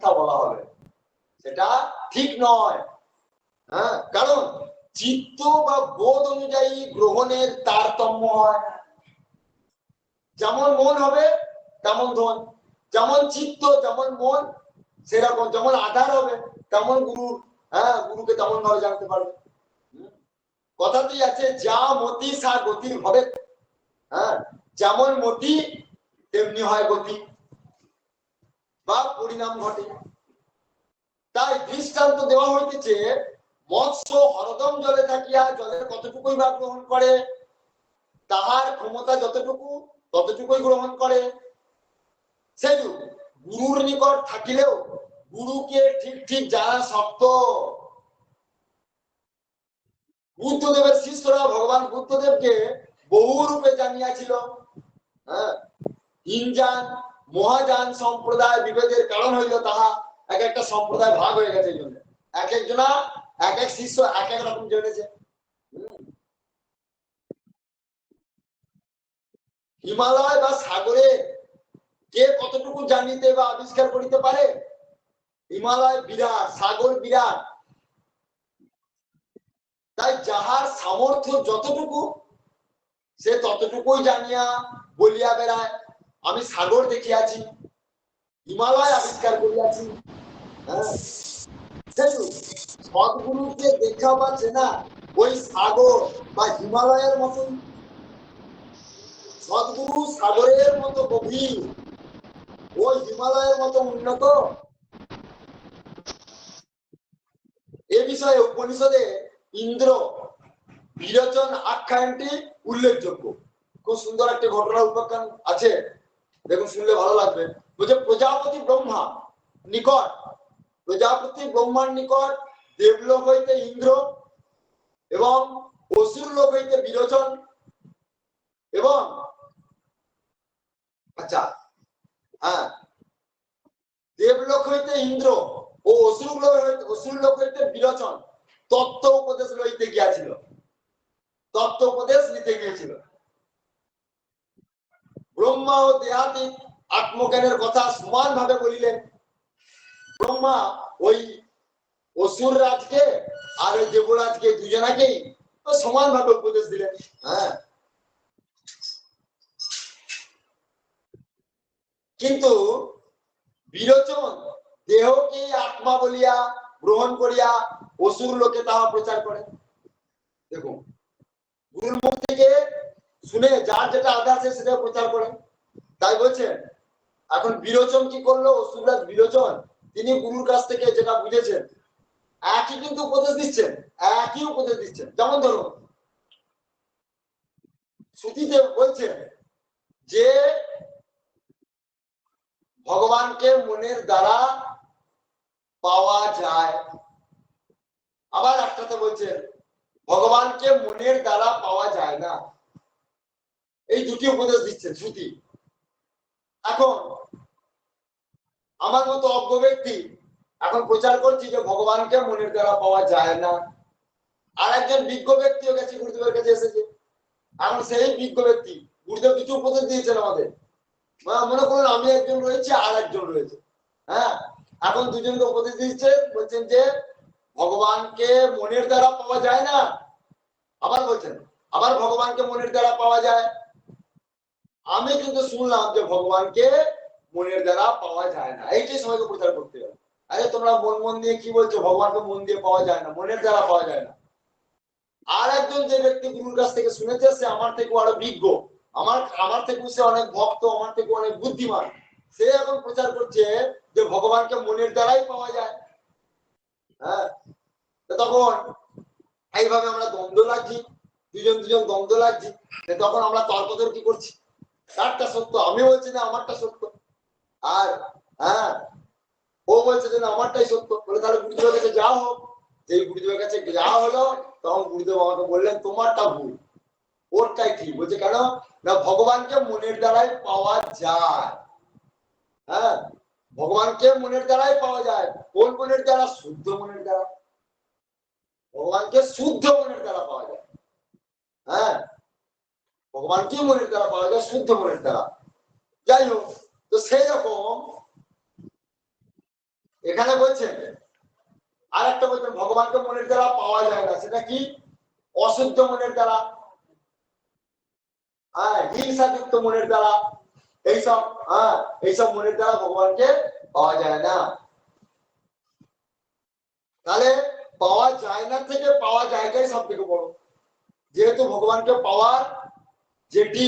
কথা বলা হবে, সেটা ঠিক নয়। হ্যাঁ, কারণ চিত্ত বা বোধ অনুযায়ী গ্রহণের তারতম্য হয়। যেমন মন হবে তেমন ধন, যেমন চিত্ত যেমন মন সেরকম, যেমন আধার হবে তেমন গুরু, গুরুকে তেমন ভাবে জানতে পারবে। কথাতেই আছে যা মতি সা গতির হবে। হ্যাঁ, যেমন মতি তেমনি হয় গতি বা পরিণাম ঘটে। তাই দৃষ্টান্ত দেওয়া হইতেছে, মৎস্য হরদম জলে থাকিয়া জলের কতটুকুই বা গ্রহণ করে, তাহার ক্ষমতা যতটুকু ততটুকুই গ্রহণ করে। সেই গুরুর নিকট থাকিলেও গুরুকে ঠিক ঠিক জানা শক্ত। বুদ্ধদেবের শিষ্যরা ভগবান বুদ্ধদেবকে বহু রূপে জানিয়াছিল। হ্যাঁ, ইনজান মহাযান সম্প্রদায় বিভেদের কারণ হইল তাহা, এক একটা সম্প্রদায় ভাগ হয়ে গেছে। এই জন্য এক একজনা এক এক শিষ্য এক এক রকম জেনেছে। হিমালয় বা সাগরে কে কতটুকু জানিতে বা আবিষ্কার করিতে পারে? হিমালয় বিরাট, সাগর বিরাট। তাই যাহার সামর্থ্য যতটুকু সে ততটুকুই জানিয়া বলিয়া বেড়ায়, আমি সাগর দেখিয়াছি, হিমালয় আবিষ্কার করিয়াছি। হ্যাঁ, সদ্গুরুকে দেখা বা চেনা ওই সাগর বা হিমালয়ের মতন। সদ্গুরু সাগরের মতো গভীর, ওই হিমালয়ের মতো উন্নত। এ বিষয়ে উপনিষদে ইন্দ্র বিরোচন আখ্যানটি উল্লেখযোগ্য। খুব সুন্দর একটি ঘটনার উপাখ্যান আছে, দেখুন, শুনলে ভালো লাগবে। বলছে প্রজাপতি ব্রহ্মা নিকট, প্রজাপতি ব্রহ্মার নিকট দেবলোক হইতে ইন্দ্র এবং অসুর লোক হইতে বিরোচন এবং দেবলোক হইতে ইন্দ্র ও অসুর লোক হইতে বিরোচন তত্ত্ব উপদেশ লইতে গিয়াছিল, তত্ত্ব উপদেশ নিতে গিয়েছিল। ব্রহ্মা ও দেহাতীত আত্মজ্ঞানের কথা সমান ভাবে বলিলেন। ব্রহ্মা ওই অসুর রাজকে আর ওই দেবরাজকে দুজনাকেই সমান ভাবে উপদেশ দিলেন। হ্যাঁ, কিন্তু বিরোচন দেহকে আত্মা বলিয়া গ্রহণ করিয়া অসুর লোকে তাহা প্রচার করে। দেখুন, গুরুর মুখ থেকে শুনে যার যেটা আধার সেটা প্রচার করে। তাই বলছেন, এখন বিরোচন কি করলো? অসুররাজ বিরোচন তিনি গুরুর কাছ থেকে যেটা বুঝেছেন একই কিন্তু উপদেশ দিচ্ছেন, একই উপদেশ দিচ্ছেন। যেমন ধরুন, শ্রুতিদেব বলছেন যে ভগবানকে মনের দ্বারা পাওয়া যায়, আবার একটাতে বলছেন ভগবানকে মনের দ্বারা পাওয়া যায় না। এই দুটি উপদেশ দিচ্ছেন শ্রুতি। এখন আমার মতো অজ্ঞ ব্যক্তি এখন প্রচার করছি যে ভগবানকে মনের দ্বারা পাওয়া যায় না। আর একজন বিজ্ঞ ব্যক্তিও গেছে, গুরুদেবের কাছে এসেছে। এখন সেই বিজ্ঞ ব্যক্তি, গুরুদেব কিছু উপদেশ দিয়েছেন আমাদের, মনে করুন আমি একজন রয়েছে আর একজন রয়েছে। হ্যাঁ, এখন দুজনকে উপদেশ দিচ্ছে, বলছেন যে ভগবানকে মনের দ্বারা পাওয়া যায় না। আবার বলছেন আবার ভগবানকে মনের দ্বারা পাওয়া যায়। আমি কিন্তু শুনলাম যে ভগবানকে মনের দ্বারা পাওয়া যায় না। এইটাই সবাইকে প্রচার করতে হবে। আরে তোমরা মন দিয়ে কি বলছো? ভগবানকে মন দিয়ে পাওয়া যায় না, মনের দ্বারা পাওয়া যায় না। আর একজন যে ব্যক্তি গুরুর কাছ থেকে শুনেছে সে আমার থেকে আরো বিজ্ঞ, আমার থেকে সে অনেক ভক্ত, আমার থেকে অনেক বুদ্ধিমান। সে এখন প্রচার করছে যে ভগবানকে মনের দ্বারাই পাওয়া যায়। হ্যাঁ, তখন এইভাবে আমরা দ্বন্দ্ব লাগছি, দুজন দ্বন্দ্ব লাগছি। তখন আমরা তর্কতর্কি করছি, কারটা সত্য? আমি বলছি না আমারটা সত্য, আর ও বলছে যে না আমারটাই সত্য। বলে তাহলে গুরুদেবের কাছে যাওয়া হোক। যেই গুরুদেবের কাছে যাওয়া হলো, তখন গুরুদেব আমাকে বললেন তোমারটা ভুল, ওরটাই ঠিক। বলছে কেন? না ভগবানকে মনের দ্বারাই পাওয়া যায়। হ্যাঁ, ভগবানকে মনের দ্বারাই পাওয়া যায়। কোন মনের দ্বারা? শুদ্ধ মনের দ্বারা। ভগবানকে শুদ্ধ মনের দ্বারা পাওয়া যায়। হ্যাঁ, ভগবানকে মনের দ্বারা পাওয়া যায়, শুদ্ধ মনের দ্বারা। যাই হোক, তো সেই রকম এখানে বলছেন আর একটা বলছেন ভগবানকে মনের দ্বারা পাওয়া যায় না, সেটা কি? অশুদ্ধ মনের দ্বারা, হিংসাযুক্ত মনের দ্বারা, এইসব এইসব মনের দ্বারা ভগবানকে পাওয়া যায় না। তাহলে পাওয়া যায় না থেকে পাওয়া জায়গায় সব থেকে বড়, যেহেতু ভগবানকে পাওয়ার যেটি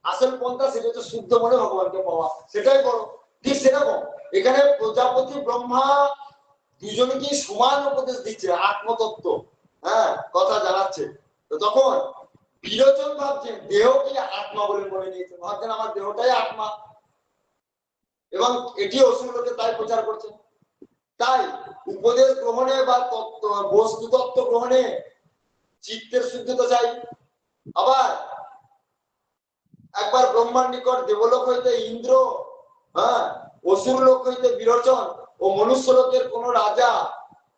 আসল পন্থা সেটা হচ্ছে শুদ্ধ মনে ভগবানকে পাওয়া, সেটাই বড়। ঠিক সেরকম এখানে প্রজাপতি ব্রহ্মা দুজনকেই সমান উপদেশ দিচ্ছে, আত্মতত্ত্ব কথা জানাচ্ছে। তো তখন বিরোচন ভাবছেন দেহকে আত্মা বলে মনে নিয়েছে, ভাবছেন আমার দেহটাই আত্মা, এবং এটি অসুর লোকে তাই প্রচার করছে। তাই উপদেশ গ্রহণে বা বস্তু তত্ত্ব গ্রহণে চিত্তের শুদ্ধতা চাই। আবার একবার ব্রহ্মার নিকট দেবলোক হইতে ইন্দ্র, অসুর লোক হইতে বিরোচন ও মনুষ্য লোকের কোন রাজা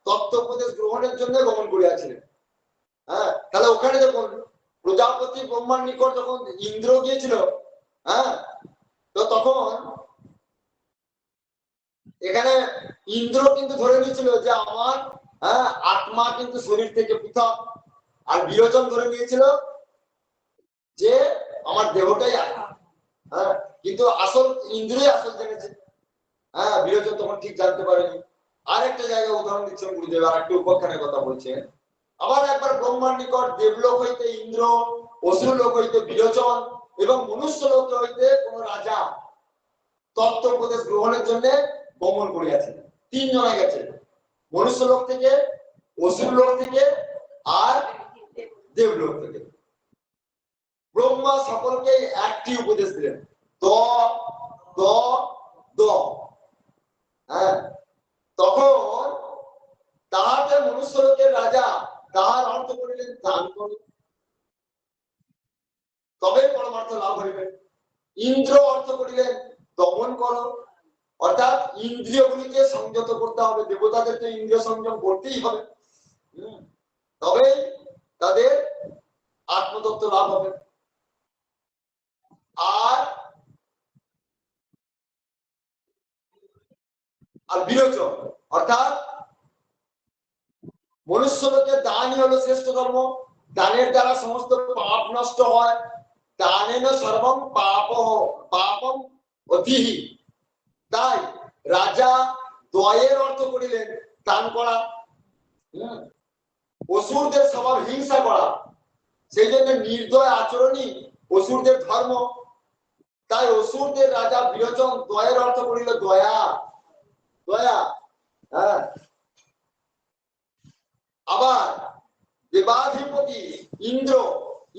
তত্ত্ব উপদেশ গ্রহণের জন্য গমন করিয়াছিলেন। তাহলে ওখানে দেখুন প্রজাপতি ব্রহ্মার নিকট যখন ইন্দ্র গিয়েছিল, তো তখন এখানে ইন্দ্র কিন্তু ধরে নিয়েছিল যে আমার আত্মা কিন্তু শরীর থেকে পৃথক, আর বিরোচন ধরে নিয়েছিল যে আমার দেহটাই আত্মা। কিন্তু আসল ইন্দ্রই আসল জেনেছে, বিরোচন তখন ঠিক জানতে পারেনি। আর একটা জায়গায় উদাহরণ দিচ্ছেন গুরুদেব, আর একটু উপাখ্যানের কথা বলছেন। আবার একবার ব্রহ্মার নিকট দেবলোক হইতে ইন্দ্র, অসুর লোক হইতে বিরোচন এবং মনুষ্য লোক হইতে কোন রাজা তত্ত্ব উপদেশ গ্রহণের জন্য গমন করিয়াছেন। তিনজনে গেছে, মনুষ্য লোক থেকে, অসুর লোক থেকে আর দেবলোক থেকে। ব্রহ্মা সকলকে একটি উপদেশ দিলেন, দ দ দ। তখন তাহাতে মনুষ্য লোকের রাজা তাহার অর্থ করিলেন দান করো, তবে পরমার্থ লাভ হইবে। ইন্দ্র অর্থ করিলেন দমন করো, অর্থাৎ ইন্দ্রিয়গুলিকে সংযত করতে হবে, দেবতাদেরকে ইন্দ্রিয় সংযম করতেই হবে, তবে তাদের আত্মতত্ত্ব লাভ হবে। আর বিরোচন অর্থাৎ মনুষ্য লোকের দানই হলো শ্রেষ্ঠ ধর্ম, দানের দ্বারা সমস্ত পাপ নষ্ট হয়, দানেন সর্বম পাপম অতিহি। তাই রাজা দয়ের অর্থ করিলেন দান করা। অসুরদের স্বভাব হিংসা করা, সেই জন্য নির্দয় আচরণই অসুরদের ধর্ম। তাই অসুরদের রাজা বিরোচন দয়ের অর্থ করিল দয়া, দয়া। আবার দেবাধিপতি ইন্দ্র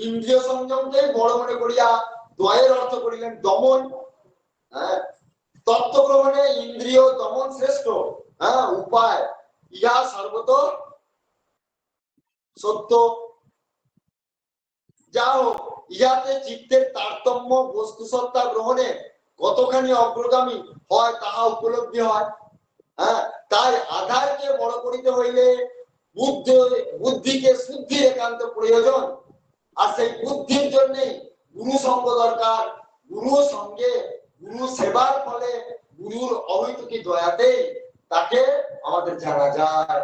ইন্দ্রিয় সংযমকে বড় মনে করিয়া দয়ের অর্থ করিলেন দমন। তত্ত্ব গ্রহণে ইন্দ্রিয় দমন শ্রেষ্ঠ উপায়, ইহা সর্বত সত্য। যা হোক, ইহাতে চিত্তের তারতম্য বস্তু সত্তা গ্রহণে কতখানি অগ্রগামী হয় তাহা উপলব্ধি হয়। তাই আধারকে বড় করিতে হইলে বুদ্ধিকে শুদ্ধির একান্ত প্রয়োজন, আর সেই বুদ্ধির জন্য গুরু সঙ্গ দরকার। গুরু সঙ্গে গুরু সেবার ফলে গুরুর অহৈতুকী দয়াতে তাকে আমাদের জানা যায়।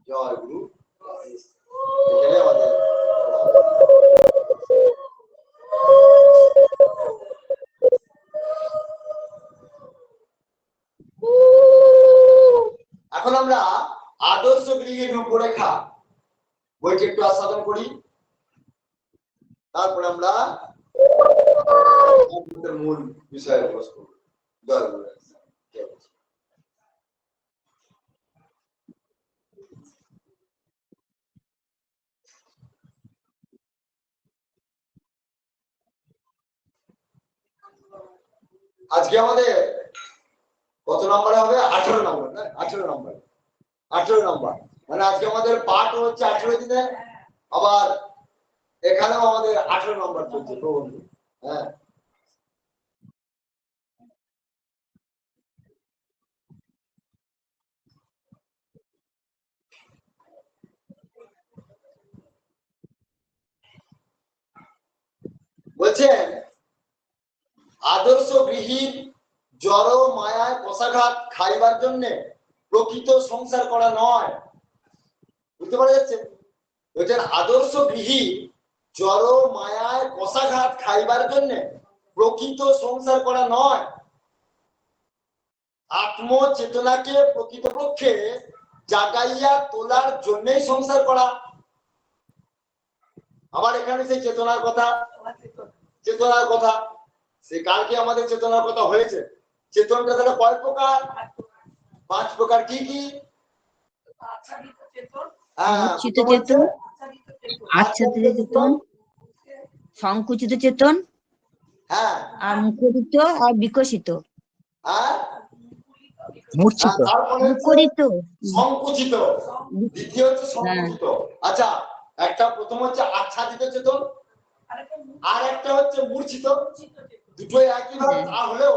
জয় গুরু। এখন আমরা আদর্শ গৃহের রূপরেখা বইটি একটু আস্বাদন করি, তারপরে আমরা মূল বিষয়ে প্রবেশ করব। আজকে আমাদের কত নম্বরে হবে? 18 নম্বর, না 18 নম্বর, 18 নম্বর। মানে আজকে আমাদের পাঠ হচ্ছে 18 দিনে, আবার এখানেও আমাদের 18 নম্বর চলছে। বলছেন আদর্শ গৃহীর জড় মায়ায় পশাঘাত খাইবার জন্য প্রকৃত সংসার করা নয়। বুঝতে পারা যাচ্ছে? ওইটার আদর্শ গৃহী জড় মায়ায় কষাঘাত খাইবার জন্য প্রকৃত সংসার করা নয়, আত্মচেতনাকে প্রকৃতপক্ষে জাগাইয়া তোলার জন্যই সংসার করা। আবার এখানে সেই চেতনার কথা, সে কালকে আমাদের চেতনার কথা হয়েছে। চেতনটা তাহলে কয় প্রকার? 5 প্রকার। কি কি? মূর্ছিত চেতন, আচ্ছাদিত চেতন, সংকুচিত চেতন, আর মুখরিত আর বিকশিত। মুখরিত, সংকুচিত, দ্বিতীয় হচ্ছে সংকুচিত। আচ্ছা, একটা প্রথম হচ্ছে আচ্ছাদিত চেতন, আর একটা হচ্ছে মূর্ছিত। দুটোই একই ভাবে তা হলেও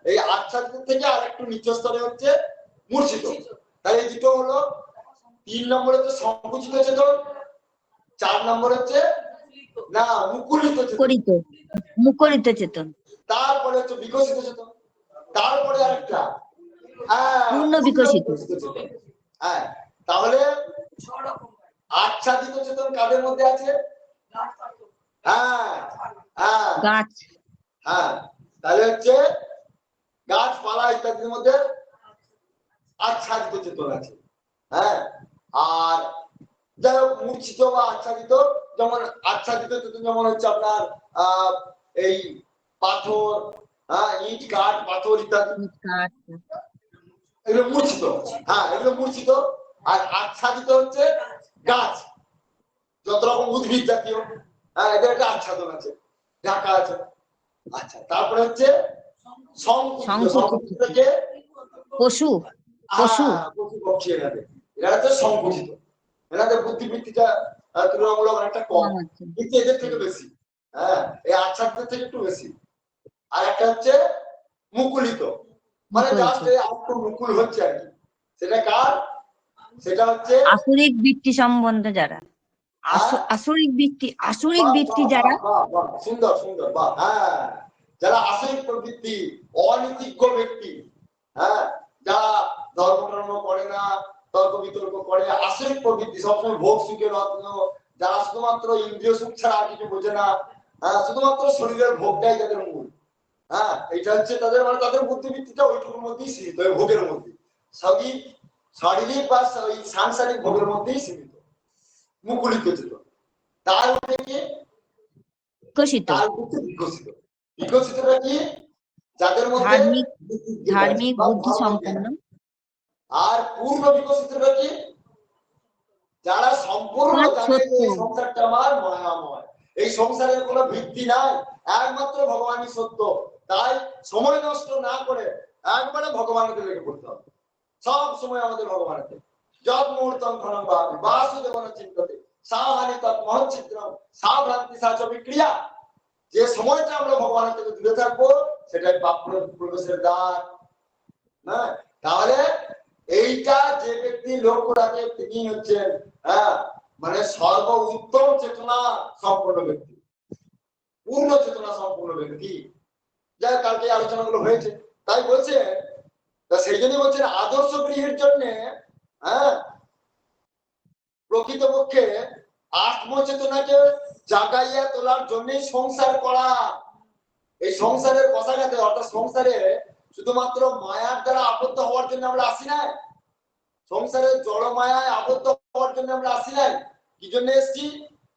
এই আচ্ছাদিত থেকে আর একটু নিচু স্তরে হচ্ছে মূর্ছিত। তাহলে এই দুটো হলো। 3 নম্বর হচ্ছে সংকুচিত চেতন, 4 নম্বর হচ্ছে না মুকুলিত চেতন, মুখরিত চেতন, তারপরে হচ্ছে বিকশিত চেতন, তারপরে আরেকটা পূর্ণ বিকশিত। তাহলে আচ্ছাদিত চেতন কাদের মধ্যে আছে? গাছ। তাহলে হচ্ছে গাছপালা ইত্যাদির মধ্যে আচ্ছাদিত চেতন আছে। আর যাই হোক মূর্ছিত বা আচ্ছাদিত, যেমন আচ্ছাদিত চেতন যেমন হচ্ছে আপনার এই পাথর, ইট কাঠ পাথর ইত্যাদি, এগুলো মূর্ছিত। এগুলো মূর্ছিত। আর আচ্ছাদিত হচ্ছে গাছ, যত রকম উদ্ভিদ জাতীয়, এদের একটা আচ্ছাদন আছে, ঢাকা আছে। আচ্ছা, তারপরে হচ্ছে সংকুচিত থেকে পশু পক্ষী, এরা হচ্ছে সংকুচিত। এনাদের বুদ্ধিবৃত্তিটা তুলনামূলক অনেকটা কম, কিন্তু এদের থেকে বেশি। এই আচ্ছাদিত থেকে একটু বেশি। আর একটা হচ্ছে মুকুলিত, মানে জাস্ট এই একটু মুকুল হচ্ছে আর কি। সেটা কার? সেটা হচ্ছে আসরিক বৃত্তি সম্বন্ধে যারা আসরিক বৃত্তি যারা। সুন্দর সুন্দর, বাহ। যারা আসরিক প্রবৃত্তি, অনীতিজ্ঞ ব্যক্তি, যারা ধর্ম টর্ম করে না, তর্ক বিতর্ক করে, আসরিক প্রবৃত্তি, সবসময় ভোগ সুখের রত্ন, যারা শুধুমাত্র ইন্দ্রিয় সুখ ছাড়া আর কিছু বোঝে না, শুধুমাত্র শরীরের ভোগটাই তাদের মূল। এটা হচ্ছে তাদের, মানে তাদের বুদ্ধিবৃত্তিটা ওইটুকুর মধ্যেই সীমিত, ভোগের মধ্যে, সবই শারীরিক বা সাংসারিক ভোগের মধ্যেই সীমিত। মুকুলিত চেতন। তার উপরে কি? বিকশিতটা কি? যাদের মধ্যে ধার্মিক বুদ্ধি সম্পন্ন। আর পূর্ণ বিকশিতটা কি? যারা সম্পূর্ণ জানে যে এই সংসারটা আমার মায়াময়, এই সংসারের কোনো ভিত্তি নাই, একমাত্র ভগবানই সত্য। তাই সময় নষ্ট না করে একবারে ভগবানকে লেগে পড়তে হবে। সব সময় আমাদের ভগবানকে, যত মুহূর্তম ক্ষণম ভাবি বাসুদেবন চিন্ততে সাহানি তৎমহচ্ছিদ্রম সাভ্রান্তি সাচ বিক্রিয়া। যে সময়টা আমরা ভগবানের থেকে দূরে থাকবো সেটাই পাপ প্রবেশের দ্বার। তাহলে এইটা যে ব্যক্তি লক্ষ্য রাখে তিনি হচ্ছেন মানে সর্ব উত্তম চেতনা সম্পন্ন ব্যক্তি, পূর্ণ চেতনা সম্পন্ন ব্যক্তি। যাই কালকে আলোচনাগুলো হয়েছে, তাই বলছে, সেই জন্যই বলছেন আদর্শ গৃহের জন্য প্রকৃতপক্ষে আত্মচেতনাকে জাগাইয়া তোলার জন্যই সংসার করা। এই সংসারের কষাঘাতে, অর্থাৎ সংসারে শুধুমাত্র মায়ার দ্বারা আবদ্ধ হওয়ার জন্য আমরা আসি না, সংসারের জড় মায়ায় আবদ্ধ হওয়ার জন্য আমরা আসি নাই। কি জন্য এসছি?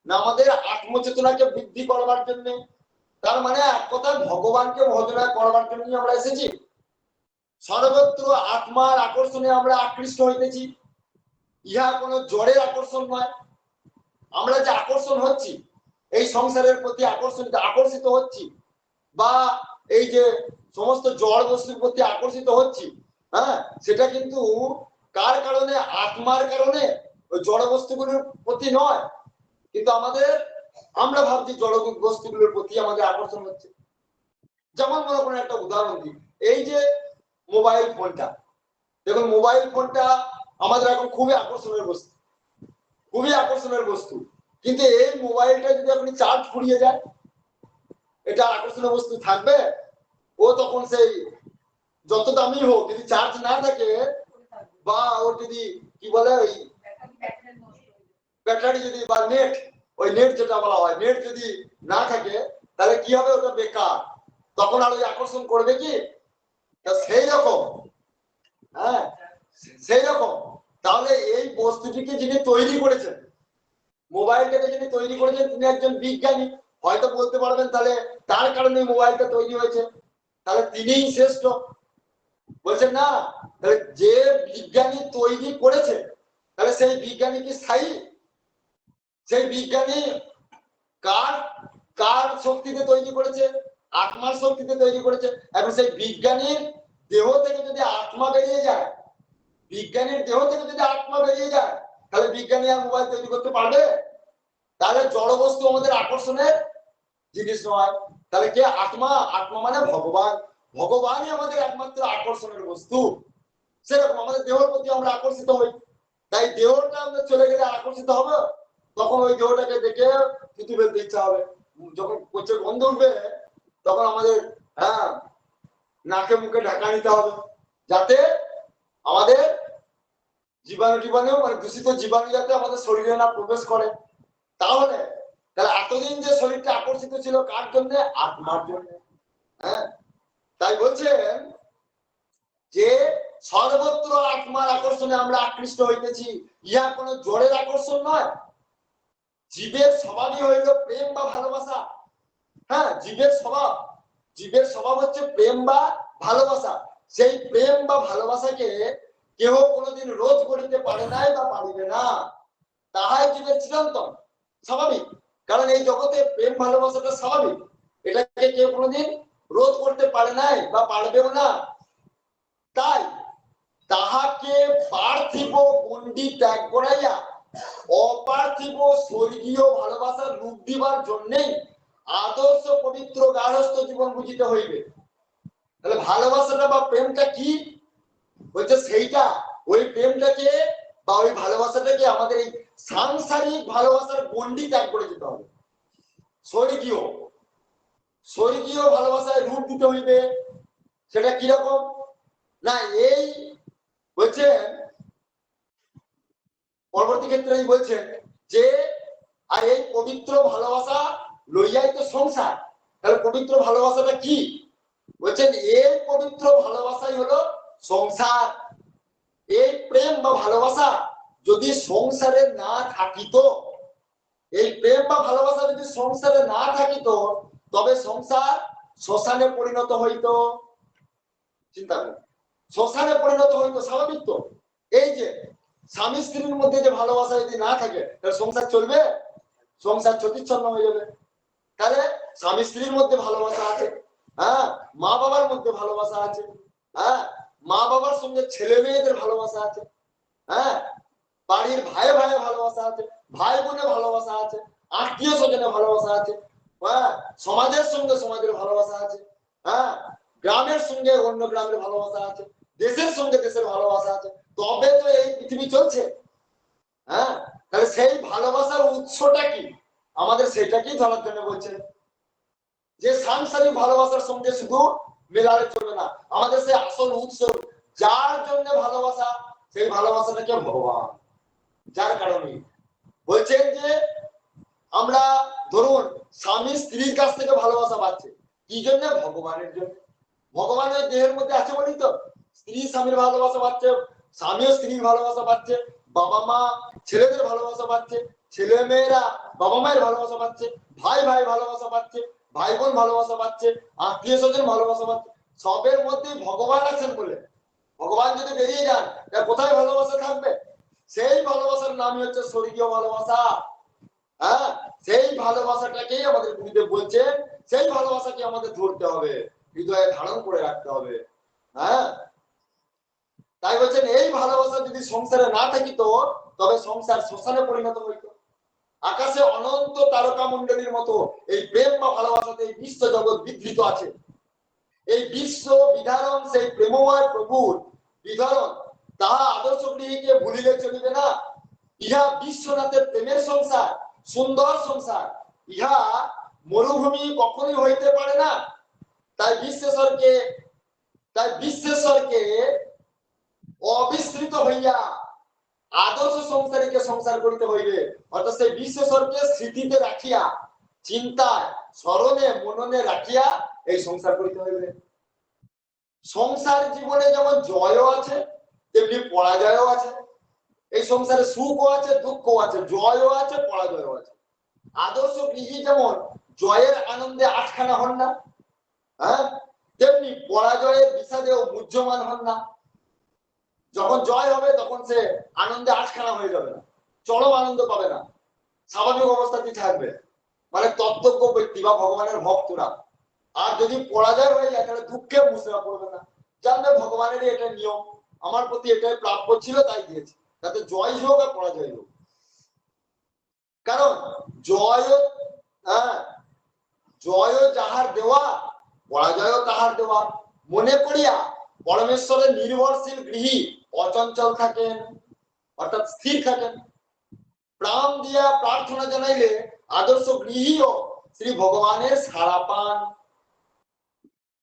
না আমাদের আত্মচেতনাকে বৃদ্ধি করবার জন্য। তার মানে এক কথায় ভগবানকে ভজনা করবার জন্য আমরা এসেছি। সর্বত্র আত্মার আকর্ষণে আমরা আকৃষ্ট হইতেছি, ইহা কোনো জড়ের আকর্ষণ নয়। আমরা যে আকর্ষণ হচ্ছি, এই সংসারের প্রতি আকর্ষিত হচ্ছি, বা এই যে সমস্ত জড় বস্তুর প্রতি আকর্ষিত হচ্ছি, সেটা কিন্তু কার কারণে? আত্মার কারণে, ওই জড় বস্তুগুলোর প্রতি নয়। কিন্তু আমরা ভাবছি জড় বস্তুগুলোর প্রতি আমাদের আকর্ষণ হচ্ছে। যেমন মনে করেন একটা উদাহরণ দিই, এই যে মোবাইল ফোনটা, দেখুন মোবাইল ফোনটা আমাদের এখন খুবই আকর্ষণের বস্তু, খুবই আকর্ষণের বস্তু। কিন্তু এই মোবাইলটা যদি আপনি চার্জ ফুরিয়ে যায়, এটা আকর্ষণীয় বস্তু থাকবে? ও তখন সেই যত দামি হোক, যদি চার্জ না থাকে বা ওর যদি কি বলে ওই ব্যাটারি যদি বা নেট, ওই নেট যেটা বলা হয়, নেট যদি না থাকে তাহলে কি হবে, ওটা বেকার। তখন আর ওই আকর্ষণ করবে কি? সেই রকম, হ্যাঁ সেই রকম। তাহলে এই বস্তুটিকে যিনি তৈরি করেছেন, মোবাইলটাকে যিনি তৈরি করেছেন, তিনি একজন বিজ্ঞানী। হয়তো বলতে পারবেন তাহলে তার কারণে মোবাইলটা তৈরি হয়েছে, তাহলে তিনিই শ্রেষ্ঠ। বলছেন না, তাহলে যে বিজ্ঞানী তৈরি করেছে তাহলে সেই বিজ্ঞানী কি স্থায়ী? সেই বিজ্ঞানী কার কার শক্তিতে তৈরি করেছে? আত্মার শক্তিতে তৈরি করেছে। এবং সেই বিজ্ঞানীর দেহ থেকে যদি আত্মা বেরিয়ে যায়, বিজ্ঞানীর দেহ থেকে যদি আত্মা বেরিয়ে যায়, তাহলে বিজ্ঞানী আর মোবাইল তৈরি করতে পারবে? তাহলে জড় বস্তু আমাদের আকর্ষণের জিনিস নয়। তাহলে কে আত্মা? আত্মা মানে ভগবান। ভগবানই আমাদের একমাত্র আকর্ষণের বস্তু। সেরকম আমাদের দেহের প্রতি আমরা আকর্ষিত হই, তাই দেহটা আমরা চলে গেলে আকর্ষিত হবে, তখন ওই দেহটাকে দেখে থুতু ফেলতে ইচ্ছা হবে। যখন কোচের গন্ধ উঠবে তখন আমাদের নাকে মুখে ঢাকা নিতে হবে, যাতে আমাদের জীবাণু মানে দূষিত জীবাণু যাতে আমাদের শরীরে না প্রবেশ করে। তাহলে এতদিন যে শরীরটা আকর্ষিত ছিল কার জন্য? আত্মার জন্য। হ্যাঁ, তাই বলছেন যে সর্বত্র আত্মার আকর্ষণে আমরা আকৃষ্ট হইতেছি, ইহা কোন জড়ের আকর্ষণ নয়। জীবের স্বভাবই হইল প্রেম বা ভালোবাসা। হ্যাঁ, জীবের স্বভাব হচ্ছে প্রেম বা ভালোবাসা। সেই প্রেম বা ভালোবাসাকে কেহ কোনোদিন রোধ করিতে পারে নাই বা পারিবে না, তাহাই জীবের চিরন্তন স্বাভাবিক। কারণ এই জগতে প্রেম ভালোবাসাটা স্বাভাবিক, এটাকে কেউ কোনোদিন রোধ করতে পারে নাই বা পারবেও না। তাই তাহাকে পার্থিব গণ্ডি ত্যাগ করাইয়া অপার্থিব স্বর্গীয় ভালোবাসার রূপ দিবার জন্যই আদর্শ পবিত্র গার্হস্থ্য জীবন বুঝিতে হইবে। তাহলে ভালোবাসাটা বা প্রেমটা কি বলছে? সেইটা, ওই প্রেমটাকে বা ওই ভালোবাসাটাকে আমাদের এই সাংসারিক ভালোবাসার গণ্ডি ত্যাগ করে যেতে হবে। স্বর্গীয় ভালোবাসায় রূপ দিতে হইবে। সেটা কিরকম না, এই বলছেন পরবর্তী ক্ষেত্রে বলছেন যে আর এই পবিত্র ভালোবাসা লইয়াই তো সংসার। তাহলে পবিত্র ভালোবাসাটা কি বলছেন? এই পবিত্র ভালোবাসাই হলো সংসার। এই প্রেম বা ভালোবাসা যদি সংসারে না থাকিত, এই প্রেম বা ভালোবাসা যদি সংসারে না থাকিত, তবে সংসার শ্মশানে পরিণত হইত। চিন্তা করুন, শ্মশানে পরিণত হইতো, স্বাভাবিক তো। এই যে স্বামী স্ত্রীর মধ্যে যে ভালোবাসা যদি না থাকে তাহলে সংসার চলবে? সংসার ছতিচ্ছন্ন হয়ে যাবে। তাহলে স্বামী স্ত্রীর মধ্যে ভালোবাসা আছে, হ্যাঁ, মা বাবার মধ্যে ভালোবাসা আছে, হ্যাঁ, মা বাবার সঙ্গে ছেলে মেয়েদের ভালোবাসা আছে, হ্যাঁ, বাড়ির ভাই ভাইয়ের ভালোবাসা আছে, ভাই বোনের ভালোবাসা আছে, আত্মীয় স্বজনের ভালোবাসা আছে, হ্যাঁ, সমাজের সঙ্গে সমাজের ভালোবাসা আছে, হ্যাঁ, গ্রামের সঙ্গে অন্য গ্রামের ভালোবাসা আছে, দেশের সঙ্গে দেশের ভালোবাসা আছে। তবে তো এই পৃথিবী চলছে। হ্যাঁ, তাহলে সেই ভালোবাসার উৎসটা কি আমাদের সেটাকেই ধরার জন্য বলছেন যে সাংসারিক ভালোবাসার সঙ্গে শুধু মেলালে চলবে না। আমাদের সেই আসল উৎস, যার জন্য ভালোবাসা, সেই ভালোবাসাটাকে ভগবান। যার কারণে বলছেন যে আমরা ধরুন স্বামী স্ত্রীর কাছ থেকে ভালোবাসা পাচ্ছে, কি জন্য? ভগবানের জন্য। ভগবানের দেহের মধ্যে আছে বলি তো স্ত্রী স্বামীর ভালোবাসা পাচ্ছে, স্বামীও স্ত্রীর ভালোবাসা পাচ্ছে, বাবা মা ছেলেদের ভালোবাসা পাচ্ছে, ছেলে মেয়েরা বাবা মায়ের ভালোবাসা পাচ্ছে, ভাই ভাই ভালোবাসা পাচ্ছে, ভাই বোন ভালোবাসা পাচ্ছে, আত্মীয় স্বজন ভালোবাসা পাচ্ছে। সবের মধ্যে ভগবান আছেন বলে, ভগবান যদি বেরিয়ে যান কোথায় ভালোবাসা থাকবে? সেই ভালোবাসার নামই হচ্ছে স্বর্গীয় ভালোবাসা। হ্যাঁ, সেই ভালোবাসাটাকেই আমাদের গুরুদেব বলছেন, সেই ভালোবাসাকে আমাদের ধরতে হবে, হৃদয়ে ধারণ করে রাখতে হবে। হ্যাঁ, তাই বলছেন এই ভালোবাসা যদি সংসারে না থাকিত তবে সংসার শ্মশানে পরিণত হইত। আকাশে অনন্ত তারকা মণ্ডলীর মতো এই প্রেম বা ভালোবাসাতে এই বিশ্ব জগৎ বিধৃত আছে। এই বিশ্ব বিধারণ সেই প্রেমময় প্রভুর বিধারণ, তাহা আদর্শ গৃহীকে ভুলিলে চলিবে না। ইহা বিশ্বনাথের প্রেমের সংসার, সুন্দর সংসার। ইহা মরুভূমি কখনোই হইতে পারে না। তাই বিশ্বেশ্বরকে তাই বিশ্বেশ্বরকে অবিস্মৃত হইয়া আদর্শ সংসারীকে সংসার করিতে হইবে। অর্থাৎ সেই বিশ্বেশ্বরকে স্মৃতিতে রাখিয়া, চিন্তায়, স্মরণে, মননে রাখিয়া এই সংসার করিতে হইবে। সংসার জীবনে যেমন জয়ও আছে, তেমনি পরাজয়ও আছে। এই সংসারে সুখও আছে, দুঃখও আছে, জয়ও আছে, পরাজয়ও আছে। আদর্শ গৃহী যেমন জয়ের আনন্দে আটখানা হন না, হ্যাঁ, তেমনি পরাজয়ের বিষাদেও মুহ্যমান হন না। যখন জয় হবে তখন সে আনন্দে আটখানা হয়ে যাবে না, চরম আনন্দ পাবে না, স্বাভাবিক অবস্থাতেই থাকবে, মানে তত্ত্বজ্ঞ ব্যক্তি বা ভগবানের ভক্তরা। আর যদি পরাজয় হয়ে যায় তাহলে দুঃখে মুছরা পড়বে না, জানবে ভগবানেরই এটা নিয়ম, আমার প্রতি এটাই প্রাপ্য ছিল তাই দিয়েছে, তাতে জয় হোক আর পরাজয় হোক। কারণ জয়, হ্যাঁ, জয় যাহার দেওয়া, পরাজয় তাহার দেওয়া। মনে করিয়া পরমেশ্বরের নির্ভরশীল গৃহী অচঞ্চল থাকেন, অর্থাৎ স্থির থাকেন। প্রাণ দিয়া প্রার্থনা জানাইলে আদর্শ গৃহীও শ্রী ভগবানের সাড়া পান।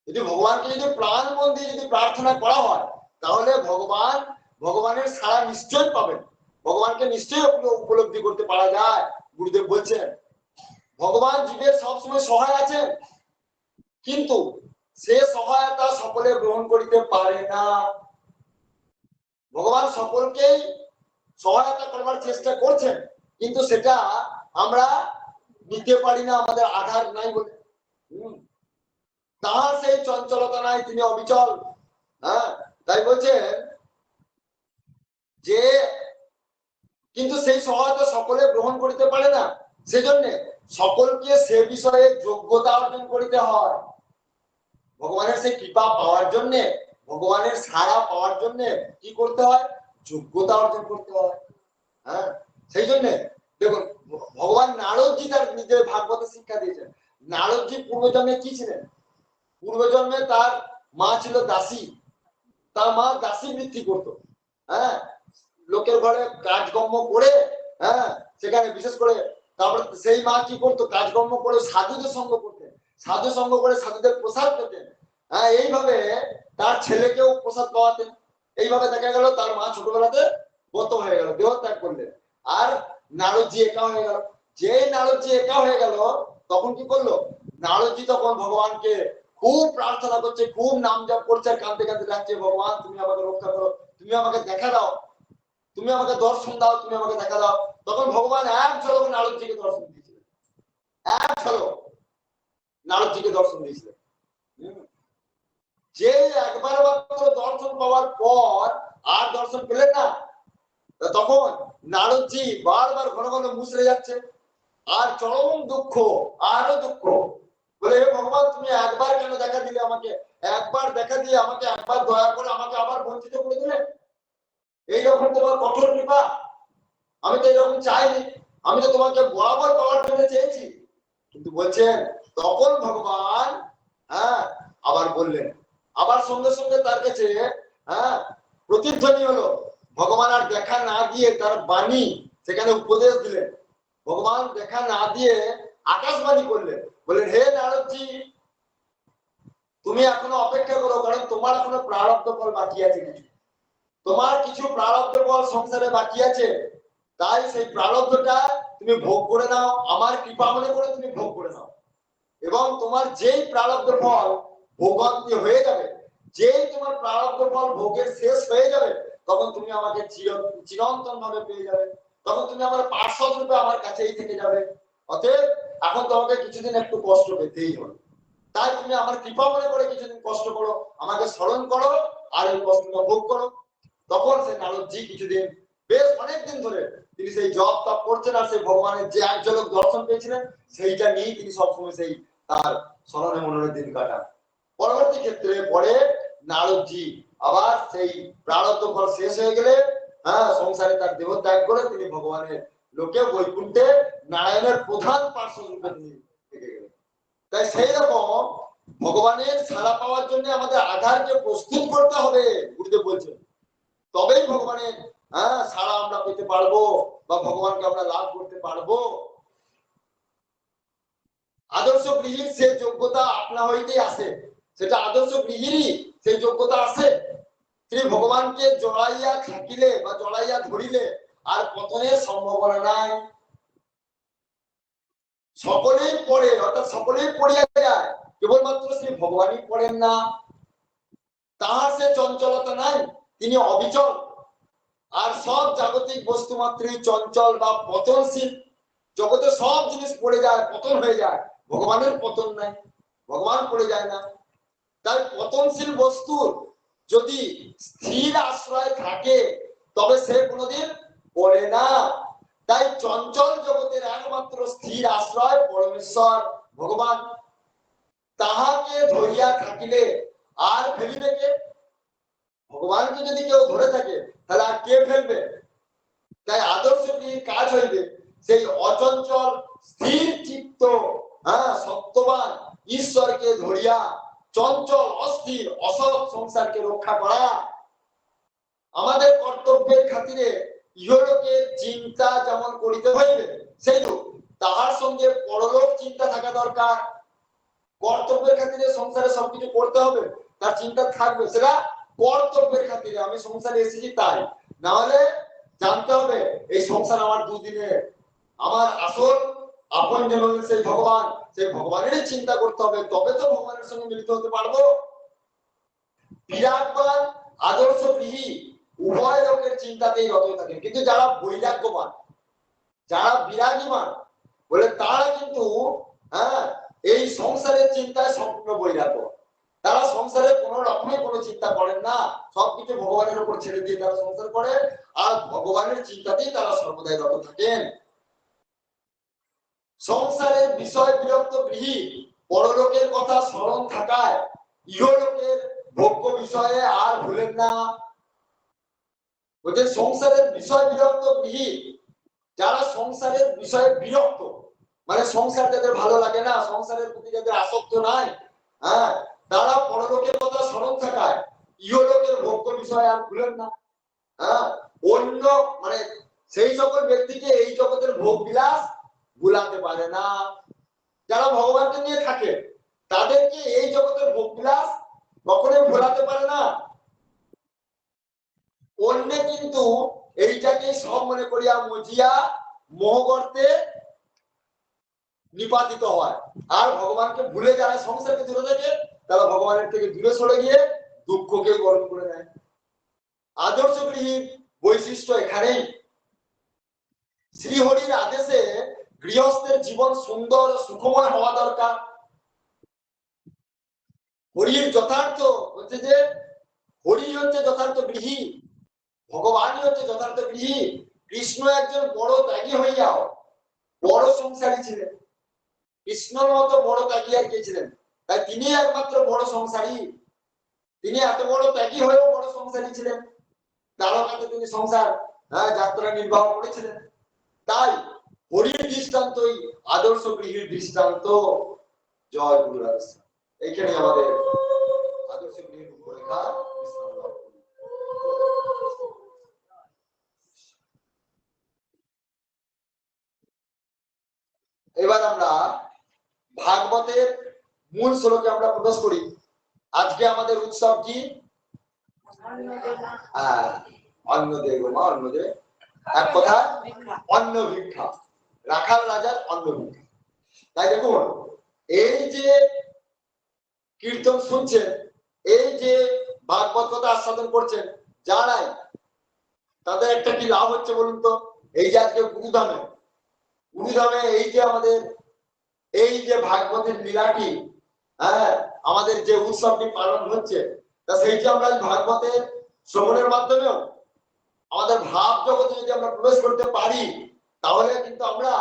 যদি ভগবানকে যদি প্রাণ মন দিয়ে যদি প্রার্থনা করা হয় তাহলে ভগবানের সাড়া নিশ্চয় পাবেন, ভগবানকে নিশ্চয়ই উপলব্ধি করতে পারা যায়। গুরুদেব বলছেন ভগবান জীবের সবসময় সহায় আছেন, কিন্তু সে সহায়তা সকলে গ্রহণ করিতে পারে না। ভগবান সকলকেই সহায়তা করবার চেষ্টা করছেন, কিন্তু সেটা আমরা নিতে পারি না, আমাদের আধার নাই বলে। তাহার সেই চঞ্চলতা নাই, তিনি অবিচল। হ্যাঁ, তাই বলছেন যে কিন্তু সেই সহায়তা সকলে গ্রহণ করিতে পারে না, সেজন্য সকলকে সে বিষয়ে যোগ্যতা অর্জন করিতে হয়। ভগবানের সেই কৃপা পাওয়ার জন্য, ভগবানের সাড়া পাওয়ার জন্য কি করতে হয়? যোগ্যতা অর্জন করতে হয়। হ্যাঁ, সেই জন্য দেখুন ভগবান নারদজি তার নিজের ভাগবত শিক্ষা দিয়েছেন। নারদজি পূর্বজন্মে কি ছিলেন? পূর্বজন্মে তার মা ছিল দাসী, তার মা দাসী বৃত্তি করতো। হ্যাঁ, লোকের ঘরে কাজকর্ম করে, হ্যাঁ, সেখানে বিশেষ করে তারপরে সেই মা কি করতো? কাজকর্ম করে সাধুদের সঙ্গ করতেন, সাধু সঙ্গ করে সাধুদের প্রসাদ পেতেন। হ্যাঁ, এইভাবে তার ছেলেকেও প্রসাদ পাওয়াতেন। এইভাবে দেখা গেল তার মা ছোটবেলাতে গত হয়ে গেল, দেহ ত্যাগ করলেন, আর নারদজি একা হয়ে গেল। যে নারদজি একা হয়ে গেল তখন কি করলো? নারদজি তখন ভগবানকে খুব প্রার্থনা করছে, খুব নাম জপ করছে, আর কাঁদতে কাঁদতে ডাকছে, ভগবান তুমি আমাকে রক্ষা করো, তুমি আমাকে দেখা দাও, তুমি আমাকে দর্শন দাও, তুমি আমাকে দেখা দাও। তখন ভগবান এক ঝলক নারদজিকে দর্শন দিয়েছিলেন, এক ঝলক নারদজিকে দর্শন দিয়েছিলেন। যে একবার মাত্র দর্শন পাওয়ার পর আর দর্শন পেলেন না, তখন নারদজি বারবার ঘন ঘন মুচড়ে যাচ্ছে, আর চরম দুঃখ, আরো দুঃখ, বলে হে ভগবান তুমি একবার কেন দেখা দিলে আমাকে, একবার দেখা দিয়ে আমাকে একবার দয়া করে আমাকে আবার বঞ্চিত করে দিলেন। এইরকম তোমার কঠোর কৃপা, আমি তো এরকম চাইনি, আমি তো তোমাকে বরাবর পাওয়ার জন্য চেয়েছি। কিন্তু বলছেন তখন ভগবান, হ্যাঁ, আবার বললেন, আবার সঙ্গে সঙ্গে তার কাছে, হ্যাঁ, প্রতিধ্বনি হলো। ভগবান আর দেখা না দিয়ে তার বাণী সেখানে উপদেশ দিলেন। ভগবান দেখা না দিয়ে আকাশবাণী করলেন, বললেন হে নারদজি তুমি এখনো অপেক্ষা করো, কারণ তোমার এখনো প্রারব্ধ ফল বাকি আছে, কিছু তোমার কিছু প্রারব্ধ ফল সংসারে বাকি আছে। তাই সেই প্রারব্ধটা তুমি ভোগ করে নাও, আমার কৃপা মনে করে তুমি ভোগ করে নাও। এবং তোমার যেই প্রারব্ধ ফল ভোগান্তি হয়ে যাবে, যেই তোমার প্রারব্ধ ফল ভোগের শেষ হয়ে যাবে, তখন তুমি আমাকে চিরন্তন ভাবে পেয়ে যাবে, তখন তুমি আমার পার্শ্বদ রূপে আমার কাছেই থেকে যাবে। অতএব এখন তোমাকে কিছুদিন একটু কষ্ট পেতেই হবে, তাই তুমি আমার কৃপা মনে করে কিছুদিন কষ্ট করো, আমাকে স্মরণ করো, আর এই কষ্টটা ভোগ করো। তখন সে নারদজি কিছুদিন, বেশ অনেকদিন ধরে তিনি সেই জপ তপ করছেন, আর সেই ভগবানের যে এক ঝলক দর্শন পেয়েছিলেন সেইটা নিয়েই তিনি সবসময় সেই তার স্মরণে মননের দিন কাটান। পরবর্তী ক্ষেত্রে পরে নারদজি আবার সেই প্রারব্ধ ফল শেষ হয়ে গেলে, হ্যাঁ, সংসারে তার দেহ ত্যাগ করে তিনি ভগবানের লোকে বৈকুণ্ঠে নারায়ণের প্রধান পার্শ্ব রূপে তিনি থেকে গেলেন। তাই সেই রকম ভগবানের ছাড়া পাওয়ার জন্য আমাদের আধারকে প্রস্তুত করতে হবে, গুরুদেব বলছেন, তবেই ভগবানের, হ্যাঁ, ছাড়া আমরা পেতে পারবো বা ভগবানকে আমরা লাভ করতে পারবো। আদর্শ গৃহীর সে যোগ্যতা আপনা হইতেই আসে, সেটা আদর্শ গৃহীরই সেই যোগ্যতা আছে। শ্রী ভগবানকে জড়াইয়া থাকিলে বা জড়াইয়া ধরিলে আর পতনের সম্ভাবনা নাই। সকলেই পড়ে, অর্থাৎ সকলেই পড়িয়া যায়, কেবলমাত্র শ্রী ভগবানই পড়েন না। তাহার সে চঞ্চলতা নাই, তিনি অবিচল। আর সব জাগতিক বস্তু মাত্রই চঞ্চল বা পতনশীল। জগতে সব জিনিস পড়ে যায়, পতন হয়ে যায়, ভগবানের পতন নাই, ভগবান পড়ে যায় না। তাই পতনশীল বস্তুর যদি স্থির আশ্রয় থাকে তবে সে কোনোদিন পড়ে না। তাই চঞ্চল জগতের একমাত্র স্থির আশ্রয় পরমেশ্বর ভগবান। তাহাকে ধরিয়া থাকিলে আর ফেলিবে কে? ভগবানকে যদি কেউ ধরে থাকে তাহলে আর কে ফেলবে? তাই আদর্শ কি কাজ হইবে সেই অচঞ্চল স্থির চিত্ত সত্যবান ঈশ্বরকে ধরিয়া চঞ্চল অস্থির অসৎ সংসারকে রক্ষা করা। আমাদের কর্তব্যের খাতিরে ইহলোকের চিন্তা যেমন করিতে হইবে সেইরূপ তাহার সঙ্গে পরলোক চিন্তা থাকা দরকার। কর্তব্যের খাতিরে সংসারে সবকিছু করতে হবে, তার চিন্তা থাকবে, সেটা কর্তব্যের খাতিরে আমি সংসারে এসেছি তাই। না হলে জানতে হবে এই সংসার আমার দুদিনে, আমার আসল আপন যে হলেন সেই ভগবান, সেই ভগবানেরই চিন্তা করতে হবে, তবে তো ভগবানের সঙ্গে মিলিত হতে পারবো। বিরাগবান আদর্শ গৃহী উভয় লোকের চিন্তাতেই রত থাকে, কিন্তু যারা বৈরাগ্যবান, যারা বিরাগীমান বলে তারা কিন্তু এই সংসারের চিন্তায় সম্পূর্ণ বৈরাগ্য। তারা সংসারে কোন রকমের কোনো চিন্তা করেন না, সবকিছু ভগবানের উপর ছেড়ে দিয়ে তারা সংসার করে, আর ভগবানের চিন্তাতেই তারা সর্বদাই রত থাকেন। সংসারের বিষয় বিরক্ত গৃহী পরলোকের কথা স্মরণ থাকায় ইহলোকের ভোগ্য বিষয়ে আর ভুলেন না। ওদের সংসারের বিষয় বিরক্ত গৃহী, যারা সংসারের বিষয়ে বিরক্ত মানে সংসার যাদের ভালো লাগে না, সংসারের প্রতি যাদের আসক্ত নাই, তারা পরলোকের কথা স্মরণ থাকায় ইহলোকের ভোগ্য বিষয় আর ভুলেন না। অন্য মানে সেই সকল ব্যক্তিকে এই জগতের ভোগ বিলাস ভুলাতে পারে না। যারা ভগবানকে নিয়ে থাকে তাদেরকে এই জগতের ভোগ বিলাস কখনোই ভোলাতে পারে না। অন্য কিন্তু এইটাকে সব মনে করিয়া মজিয়া মোহগর্তে নিপাতিত হয়, আর ভগবানকে ভুলে যারা সংসারকে দূরে থাকে তারা ভগবানের থেকে দূরে সরে গিয়ে দুঃখকে গরম করে নেয়। আদর্শ গৃহীর বৈশিষ্ট্য এখানেই। শ্রীহরির আদেশে গৃহস্থের জীবন সুন্দর সুখময় হওয়া দরকার। হরির যথার্থ হচ্ছে যে হরি হচ্ছে যথার্থ গৃহী, ভগবানই হচ্ছে যথার্থ গৃহী। কৃষ্ণ একজন বড় ত্যাগী হইয়াও বড় সংসারী ছিলেন, কৃষ্ণর মতো বড় ত্যাগী আর কে ছিলেন? তাই তিনি একমাত্র বড় সংসারী। তিনি এত বড় ত্যাগী হয়েও বড় সংসারী ছিলেন, দ্বারকাতে তিনি সংসার যাত্রা নির্বাহ করেছিলেন। তাই হরির দৃষ্টান্তই আদর্শ গৃহীর দৃষ্টান্ত। জয় গুরু রাধে। এইখানে আমাদের আদর্শ গৃহীর রূপরেখা। এবার আমরা ভাগবতের মূল শ্লোকে আমরা প্রবেশ করি। আজকে আমাদের উৎসব কি? অন্নদেব মা অন্নদেব, এক কথা অন্ন ভিক্ষা, রাখাল রাজার অন্ন ভিক্ষা। তাই দেখুন এই যে কীর্তন শুনছেন, এই যে ভাগবত কথা আস্বাদন করছেন যারাই, তাদের একটা কি লাভ হচ্ছে বলুন তো? এই যে আজকে গুরুধামে এই যে আমাদের এই যে ভাগবতের লীলাটি, আমাদের যে উৎসবটি পালন হচ্ছে, তা সেই যে আমরা ভাগবতের শ্রবণের মাধ্যমেও আমাদের ভাব জগতে যদি আমরা প্রবেশ করতে পারি, তাহলে কিন্তু আমরা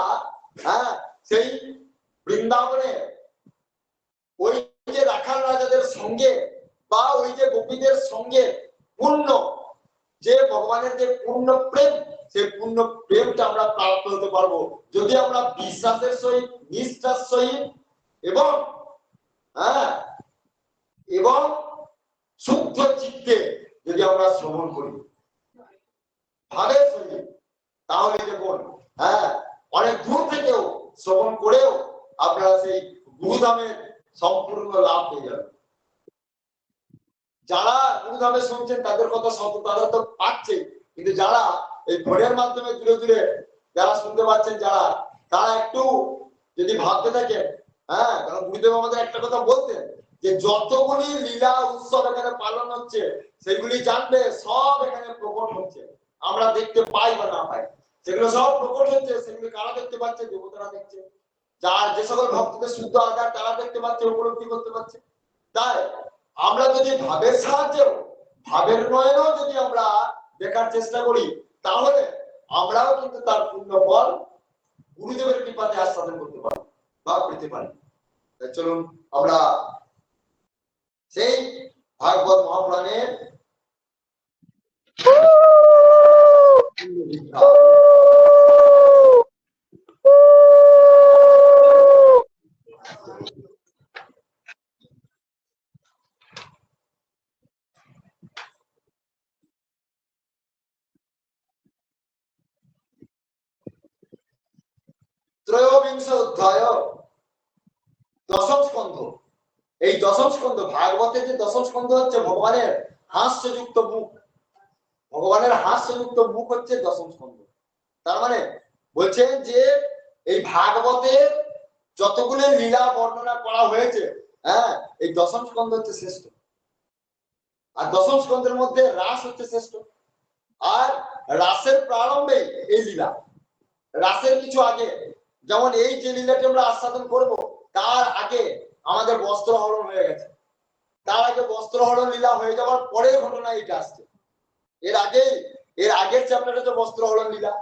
সেই বৃন্দাবনে ওই যে রাখাল রাজাদের সঙ্গে বা ওই যে গোপীদের সঙ্গে পূর্ণ যে ভগবানের যে পূর্ণ প্রেম, সেই পূর্ণ প্রেমটা আমরা প্রাপ্ত হতে পারবো যদি আমরা বিশ্বাসের সহিত, নিষ্ঠার সহিত এবং এবং শুদ্ধ চিত্তে যদি আমরা শ্রবণ করি ভাবের সহিত, তাহলে দেখুন অনেক দূর থেকেও শ্রবণ করেও আপনারা সেই গুরুধামের সম্পূর্ণ লাভ পেয়ে যাবেন। যারা গুরুধামে শুনছেন তাদের কথা শত তারা তো পাচ্ছে, কিন্তু যারা এই ফোনের মাধ্যমে দূরে দূরে যারা শুনতে পাচ্ছেন যারা, তারা একটু যদি ভাবতে থাকেন, হ্যাঁ, কারণ গুরুদেব আমাদের একটা কথা বলতেন যে যতগুলি লীলা উৎসব এখানে পালন হচ্ছে সেগুলি জানবে সব এখানে প্রকট হচ্ছে, আমরা দেখতে পাই বা না পাই, সেগুলো সব প্রকট হচ্ছে। সেগুলি কারা দেখতে পাচ্ছে? দেবতারা দেখছে। যার যে সকল ভক্তদের শুদ্ধ আধার তারা দেখতে পাচ্ছে, উপলব্ধি করতে পারছে। তাই আমরা যদি ভাবের সাহায্যে, ভাবের নয়নেও যদি আমরা দেখার চেষ্টা করি, তাহলে আমরাও কিন্তু তার পূর্ণ ফল গুরুদেবের কৃপাতে আস্বাদন করতে পারি বা পেতে পারি। চলুন আমরা সেই ভাগবত মহাপুরাণের ত্রয়োবিংশ অধ্যায় দশম স্কন্ধ। এই দশম স্কন্ধ ভাগবতের যে দশম স্কন্ধ হচ্ছে ভগবানের হাস্যযুক্ত মুখ, ভগবানের হাস্যযুক্ত মুখ হচ্ছে দশম স্কন্ধ। তার মানে বলছেন যে এই ভাগবতের যতগুলো লীলা বর্ণনা করা হয়েছে, হ্যাঁ, এই দশম স্কন্ধ হচ্ছে শ্রেষ্ঠ। আর দশম স্কন্ধের মধ্যে রাস হচ্ছে শ্রেষ্ঠ। আর রাসের প্রারম্ভে এই লীলা, রাসের কিছু আগে, যেমন এই যে লীলাটি আমরা আস্বাদন করব তার আগে আমাদের বস্ত্র হরণ হয়ে গেছে। তার আগে বস্ত্র হরণ লীলা হয়ে যাওয়ার পরে ঘটনা এটা আসছে। এর আগের চ্যাপ্টারে তো বস্ত্র হরণ লীলা,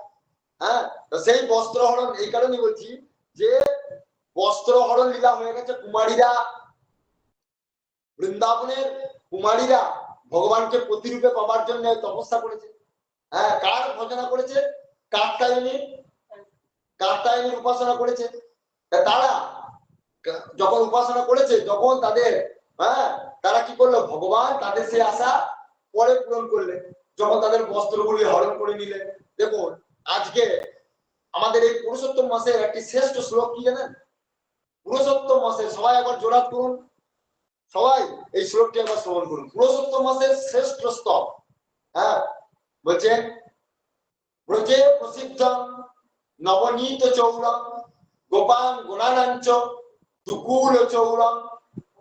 হ্যাঁ, তো সেই বস্ত্র হরণ এই কারণে বলছি যে বস্ত্র হরণ লীলা হয়ে গেছে। কুমারীরা, বৃন্দাবনের কুমারীরা ভগবানকে প্রতিরূপে পাবার জন্য তপস্যা করেছে। হ্যাঁ, কার ভজনা করেছে? কাত্যায়নীর উপাসনা করেছে। তারা যখন উপাসনা করেছে, যখন তাদের, হ্যাঁ, তারা কি করলো? ভগবান তাদের সেই আশা পরে পূরণ করলেন, যখন তাদের বস্ত্রগুলি হরণ করে নিলেন। দেখুন আজকে আমাদের এই পুরুষোত্তম মাসের একটি শ্রেষ্ঠ শ্লোক কি জানেন? পুরুষোত্তম মাসের, সবাই একবার জোড়াত করুন, সবাই এই শ্লোকটি একবার শ্রবণ করুন। পুরুষোত্তম মাসের শ্রেষ্ঠ স্তব, হ্যাঁ, বলছেন ব্রজে প্রসিদ্ধং নবনীত চৌরং গোপান গুণানাঞ্চ দুকুল চৌরং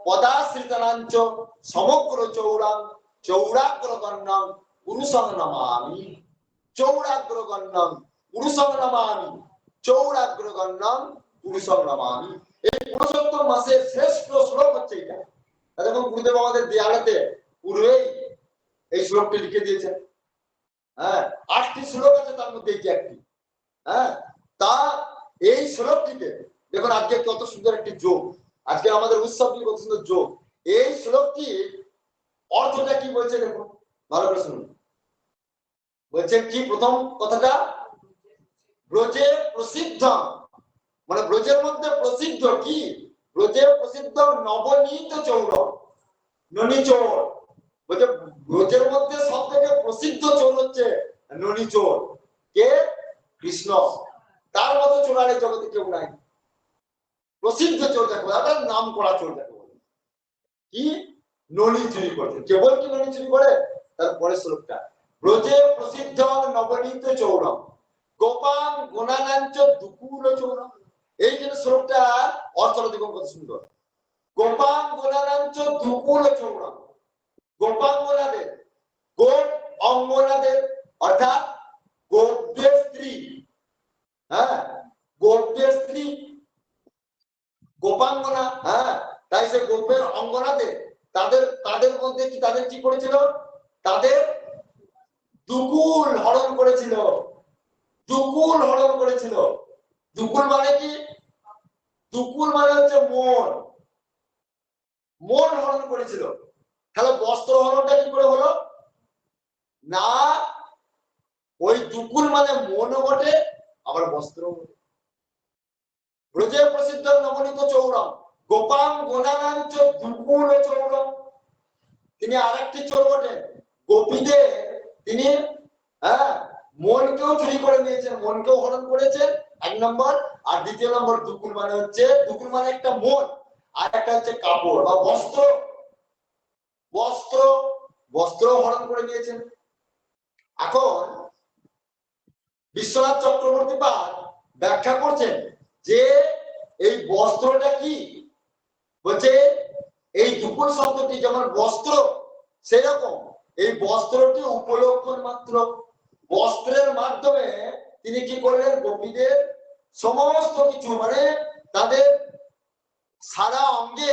পদাশ্রিতানাঞ্চ সমগ্র চৌরং চৌরাগ্রগণ্যং পুরুষং নমামি। চৌরাগ্রগণ্যং পুরুষং নমামি, চৌরাগ্রগণ্যং পুরুষং নমামি। এই পুরুষোত্তম মাসের শ্রেষ্ঠ শ্লোক হচ্ছে এটা। দেখুন গুরুদেব আমাদের দেয়ালেতে পূর্বেই এই শ্লোকটি লিখে দিয়েছেন। হ্যাঁ, 8টি শ্লোক আছে, তার মধ্যে এটি একটি। হ্যাঁ, তা এই শ্লোকটিতে দেখুন আজকে কত সুন্দর একটি যোগ, আজকে আমাদের উৎসবটি কত সুন্দর যোগ। এই শ্লোকটি অর্থটা কি বলছে দেখুন, ভালো করে শুনুন। বলছেন কি প্রথম কথাটা? ব্রজে প্রসিদ্ধ, মানে ব্রজের মধ্যে প্রসিদ্ধ কি? ব্রজে প্রসিদ্ধ নবনীত চৌর, ননী চোর। বলছে ব্রজের মধ্যে সব থেকে প্রসিদ্ধ চোর হচ্ছে ননী চোর। কে? কৃষ্ণ। তার মতো চোর আর এই জগতে কেউ নাই। প্রসিদ্ধ চোর দেখো, তার নাম করা চোর দেখো, কি? ননী চুরি করছে। কেবল কি ননী চুরি করে? তার পরের শ্লোকটা ব্রজে প্রসিদ্ধ নবনীত চৌরম গোপাং গুণানাঞ্চ দুকুল চৌরম। এই যে শ্লোকটা অর্থটা দেখুন কত সুন্দর। গোপাং গুণানাঞ্চ দুকুল চৌরম, গোপাঙ্গনাদের, গোপ অঙ্গনাদের অর্থাৎ গোপদের স্ত্রী, হ্যাঁ, গোপদের স্ত্রী গোপাঙ্গনা। হ্যাঁ, তাই সে গোপের অঙ্গনাদের তাদের মধ্যে কি তাদের কি করেছিল? তাদের দুকুল হরণ করেছিল। দুকুল হরণ করেছিল। দুকুল মানে কি? দুকুল মানে হচ্ছে মন, মন হরণ করেছিল। তাহলে বস্ত্র হরণটা কি করে হলো? না, ওই দুকুল মানে মনও বটে, আবার বস্ত্র বটে। ব্রজে প্রসিদ্ধ নবনীত চৌরম গোপাং গোনানাঞ্চ দুকুল চৌরম। তিনি আরেকটি চোর বটে। গোপীদের তিনি, হ্যাঁ, মনকেও চুরি করে নিয়েছেন, মনকেও হরণ করেছেন, 1 নম্বর। আর 2য় নম্বর দুকুল মানে হচ্ছে, দুকুল মানে একটা মন, আর একটা হচ্ছে কাপড় বা বস্ত্র। বস্ত্র বস্ত্র হরণ করে নিয়েছেন। এখন বিশ্বনাথ চক্রবর্তী পাল ব্যাখ্যা করছেন যে এই বস্ত্রটা কি, বলছে এই দুপুর শব্দটি যেমন বস্ত্র সেরকম এই বস্ত্রটি উপলক্ষণ মাত্র। বস্ত্রের মাধ্যমে তিনি কি করলেন, গোপীদের সমস্ত কিছু মানে তাদের সারা অঙ্গে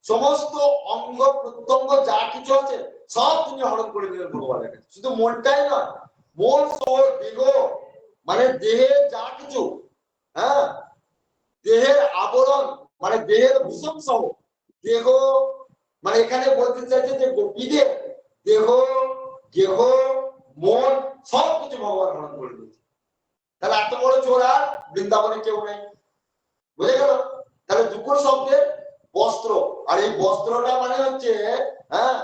সমস্ত অঙ্গ প্রত্যঙ্গ যা কিছু আছে সব তিনি হরণ করে দিলেন ভগবানের কাছে। শুধু মনটাই নয়, মন সহ দেহ মানে দেহে যা কিছু, হ্যাঁ দেহের আবরণ মানে দেহের ভূষণ সহ দেহ, মানে এখানে বলতে চাইছে যে গোপীদের দেহ দেহ মন সবকিছু ভগবান হরণ করে দিয়েছে। তাহলে এত বড় চোর আর বৃন্দাবনে কেউ নেই, বুঝে গেল? তাহলে দুপুর শব্দের বস্ত্র, আর এই বস্ত্রটা মানে হচ্ছে হ্যাঁ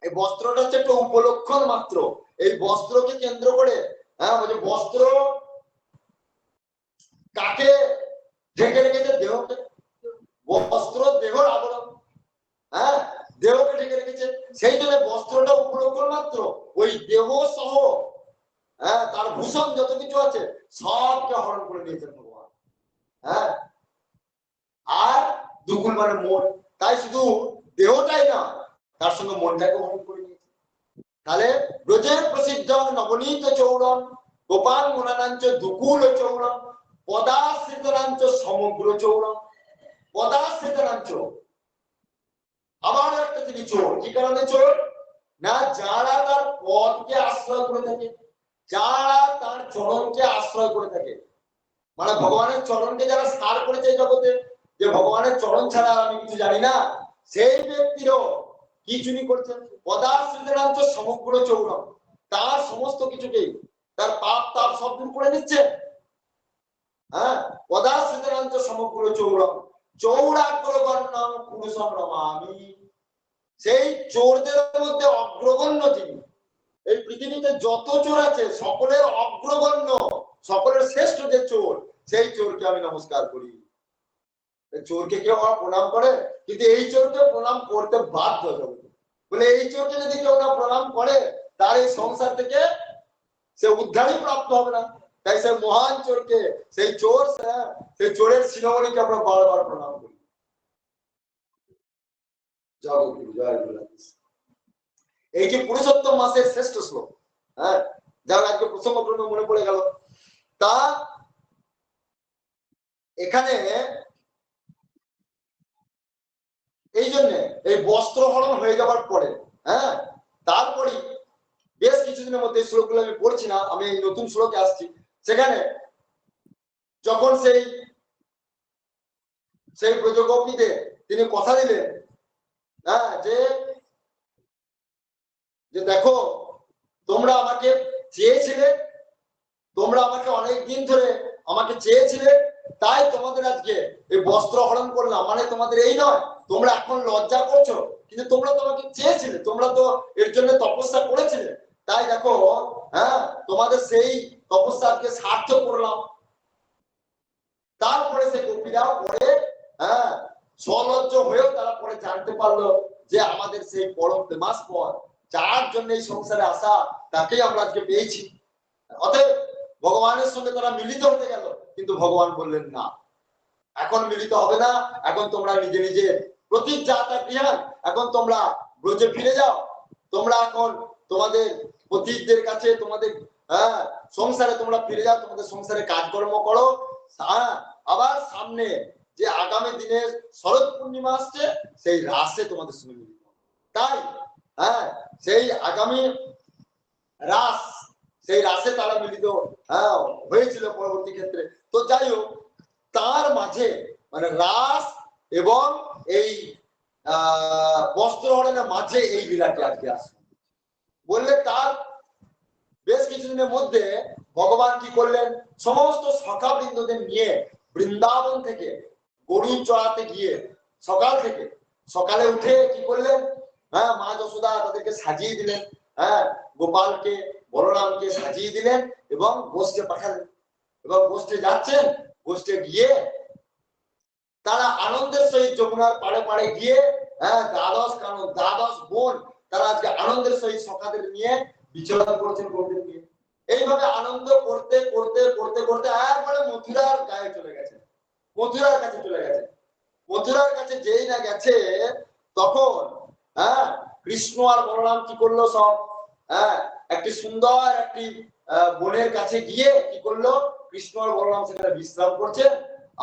এই বস্ত্রটা হচ্ছে একটা উপলক্ষণ মাত্র। এই বস্ত্রকে কেন্দ্র করে হ্যাঁ বলছে বস্ত্র কাকে ঢেকে রেখেছে, দেহকে। বস্ত্র দেহর আবরণ, হ্যাঁ দেহকে ঢেকে রেখেছে, সেই জন্য বস্ত্রটা উপলক্ষণ মাত্র। ওই দেহ সহ হ্যাঁ তার ভূষণ যত কিছু আছে সবকে হরণ করে নিয়েছেন ভগবান। হ্যাঁ আর দুকুল মানে মন, তাই শুধু দেহটাই না তার সঙ্গে মনটাকে হরণ করে নিয়েছে। তাহলে ব্রজের প্রসিদ্ধ নবনীত চৌরন গোপাল গুণানাঞ্চ দুকুল চৌরন পদাশ্রিতরাঞ্চ সমগ্র চৌরন। পদাশ্রিতরাঞ্চ আবার একটা তিনি চোর। কি কারণে চোর? না যারা তার পদকে আশ্রয় করে থাকে, যারা তার চরণকে আশ্রয় করে থাকে, মানে ভগবানের চরণকে যারা সার করেছে জগতে, যে ভগবানের চরণ ছাড়া আমি কিছু জানি না, সেই ব্যক্তিরও কি চুরি করছেন। পদাশ্রিতরাঞ্চ সমগ্র চৌরন, তার সমস্ত কিছুকে তার পাপ তাপ সব দূর করে নিচ্ছে। হ্যাঁ পদাশ্রিতরাঞ্চ সমগ্র চৌরন চৌরাগ্রগণ্যং পুরুষং রমামি। সেই চোরদের মধ্যে অগ্রগণ্য যিনি, এই পৃথিবীতে যত চোর আছে সকলের অগ্রগণ্য সকলের শ্রেষ্ঠ যে চোর, সেই চোরকে আমি নমস্কার করি। চোরকে কেউ আমার প্রণাম করে, কিন্তু এই চোরকে প্রণাম করতে বাধ্য জগতে। বলে এই চোরকে যদি কেউ না প্রণাম করে তার এই সংসার থেকে সে উদ্ধারই প্রাপ্ত হবে না। তাই সে মহান চোরকে, সেই চোর সেই চোরের শিরোমণিকে আমরা বারবার প্রণাম করি। জগৎগুরু জয় গুরু। এই যে পুরুষোত্তম মাসের শ্রেষ্ঠ শ্লোক, হ্যাঁ যার আজকে প্রসঙ্গক্রমে মনে পড়ে গেল, তা এখানে এই জন্য এই বস্ত্র হরণ হয়ে যাওয়ার পরে হ্যাঁ তারপরে বেশ কিছুদিনের মধ্যে শ্লোকগুলো আমি পড়ছি না, আমি এই নতুন শ্লোকে আসছি। সেখানে যখন সেই ব্রজগোপীদের তিনি কথা দিলেন, হ্যাঁ যে দেখো তোমরা আমাকে চেয়েছিলে, তোমরা আমাকে অনেক দিন ধরে আমাকে চেয়েছিলে, তাই তোমাদের আজকে এই বস্ত্র হরণ করলাম। মানে তোমাদের এই নয় তোমরা এখন লজ্জা করছো, কিন্তু তোমরা তো আমাকে চেয়েছিলে, তোমরা তো এর জন্য তপস্যা করেছিলে, তাই দেখো হ্যাঁ তোমাদের সেই তপস্যা আজকে সার্থক করলাম। তারপরে সেই গোপীরা পরে হ্যাঁ সলজ্জ হয়েও তারা পরে জানতে পারলো যে আমাদের সেই পরম প্রেমাস্পদ যার জন্য এই সংসারে আসা তাকেই আমরা আজকে পেয়েছি। অতএব ভগবানের সঙ্গে তারা মিলিত হতে গেল, কিন্তু ভগবান বললেন না এখন মিলিত হবে না, এখন তোমরা নিজে নিজে প্রতীক যাতা গৃহান, এখন তোমরা ব্রজে ফিরে যাও, তোমরা এখন তোমাদের পতিতদের কাছে তোমাদের হ্যাঁ সংসারে তোমরা ফিরে যাও, তোমাদের সংসারে কাজকর্ম করো। আবার সামনে যে আগামী দিনের শরৎ পূর্ণিমা আসছে সেই রাসে তোমাদের সঙ্গে মিলিত হবে। তাই হ্যাঁ সেই আগামী রাস, সেই রাসে তারা মিলিত হয়েছিল পরবর্তী ক্ষেত্রে। তো যাই হোক তার মাঝে মানে রাস এবং এই বস্ত্র হরণের মাঝে এই লীলাটি আজকে আসবে বললে, তার বেশ কিছুদিনের মধ্যে ভগবান কি করলেন, সমস্ত সখা বৃন্দদের নিয়ে বৃন্দাবন থেকে গরু চড়াতে গিয়ে সকালে উঠে কি করলেন, হ্যাঁ মা যশোদা তাদেরকে সাজিয়ে দিলেন, হ্যাঁ গোপালকে বলরামকে সাজিয়ে দিলেন এবং গোষ্ঠে পাঠালেন। এবং গোষ্ঠে যাচ্ছেন, গোষ্ঠে গিয়ে তারা আনন্দের সহিত যমুনার পাড়ে পাড়ে গিয়ে হ্যাঁ দ্বাদশ বোন তারা আজকে আনন্দের সহিত সখাদের নিয়ে বিচরণ করছেন গোপদের নিয়ে। এইভাবে আনন্দ করতে করতে করতে করতে একবারে মথুরার গায়ে চলে গেছে, মথুরার কাছে চলে গেছে। মথুরার কাছে যেই না গেছে তখন কৃষ্ণ আর বলরাম কি করলো, সব একটি সুন্দর একটি বনের কাছে গিয়ে কি করলো, কৃষ্ণ আর বলরাম সেখানে বিশ্রাম করছেন,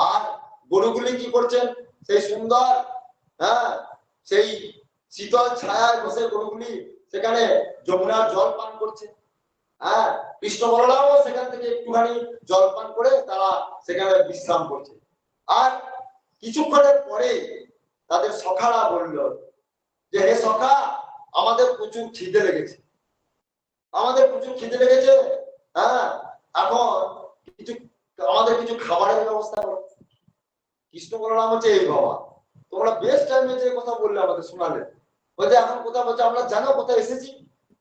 আর গরুগুলি কি করছেন, সেই সুন্দর সেই শীতল ছায়ায় বসে গরুগুলি সেখানে যমুনার জল পান করছে। কৃষ্ণ বলরামও সেখান থেকে একটুখানি জল পান করে তারা সেখানে বিশ্রাম করছে। আর কিছুক্ষণের পরে তাদের সখারা বলল যে হে সখা, আমাদের প্রচুর খিদে লেগেছে, আমাদের প্রচুর খিদে লেগেছে, এখন কিছু আমাদের কিছু খাবারের ব্যবস্থা করো। কৃষ্ণ বলরাম হচ্ছে এই বাবা, তোমরা বেস্ট টাইমে যে কথা বললে আমাদের শোনালে, বলছে এখন কোথায়, বলছে আমরা জানো কোথায় এসেছি,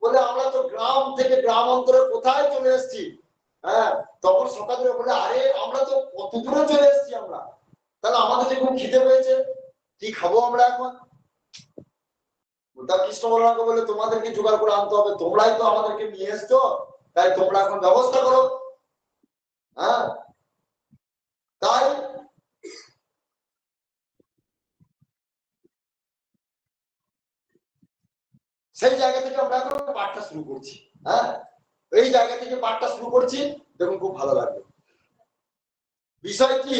বলে আমরা তো গ্রাম থেকে গ্রাম অন্তরে কোথায় চলে এসেছি। তখন সকালে বলে আরে আমরা তো কত দূরে চলে এসেছি আমরা, তাহলে আমাদের যে খুব খিদে পেয়েছে, কি খাবো আমরা এখন। কৃষ্ণ বলরামকে বলে তোমাদেরকে জোগাড় করে আনতে হবে, তোমরাই তো আমাদেরকে নিয়ে এসছো, তাই তোমরা এখন ব্যবস্থা করো। তাই সেই জায়গা থেকে আমরা এখন পাঠটা শুরু করছি। এই জায়গা থেকে পাঠটা শুরু করছি, দেখুন খুব ভালো লাগবে। বিষয়টি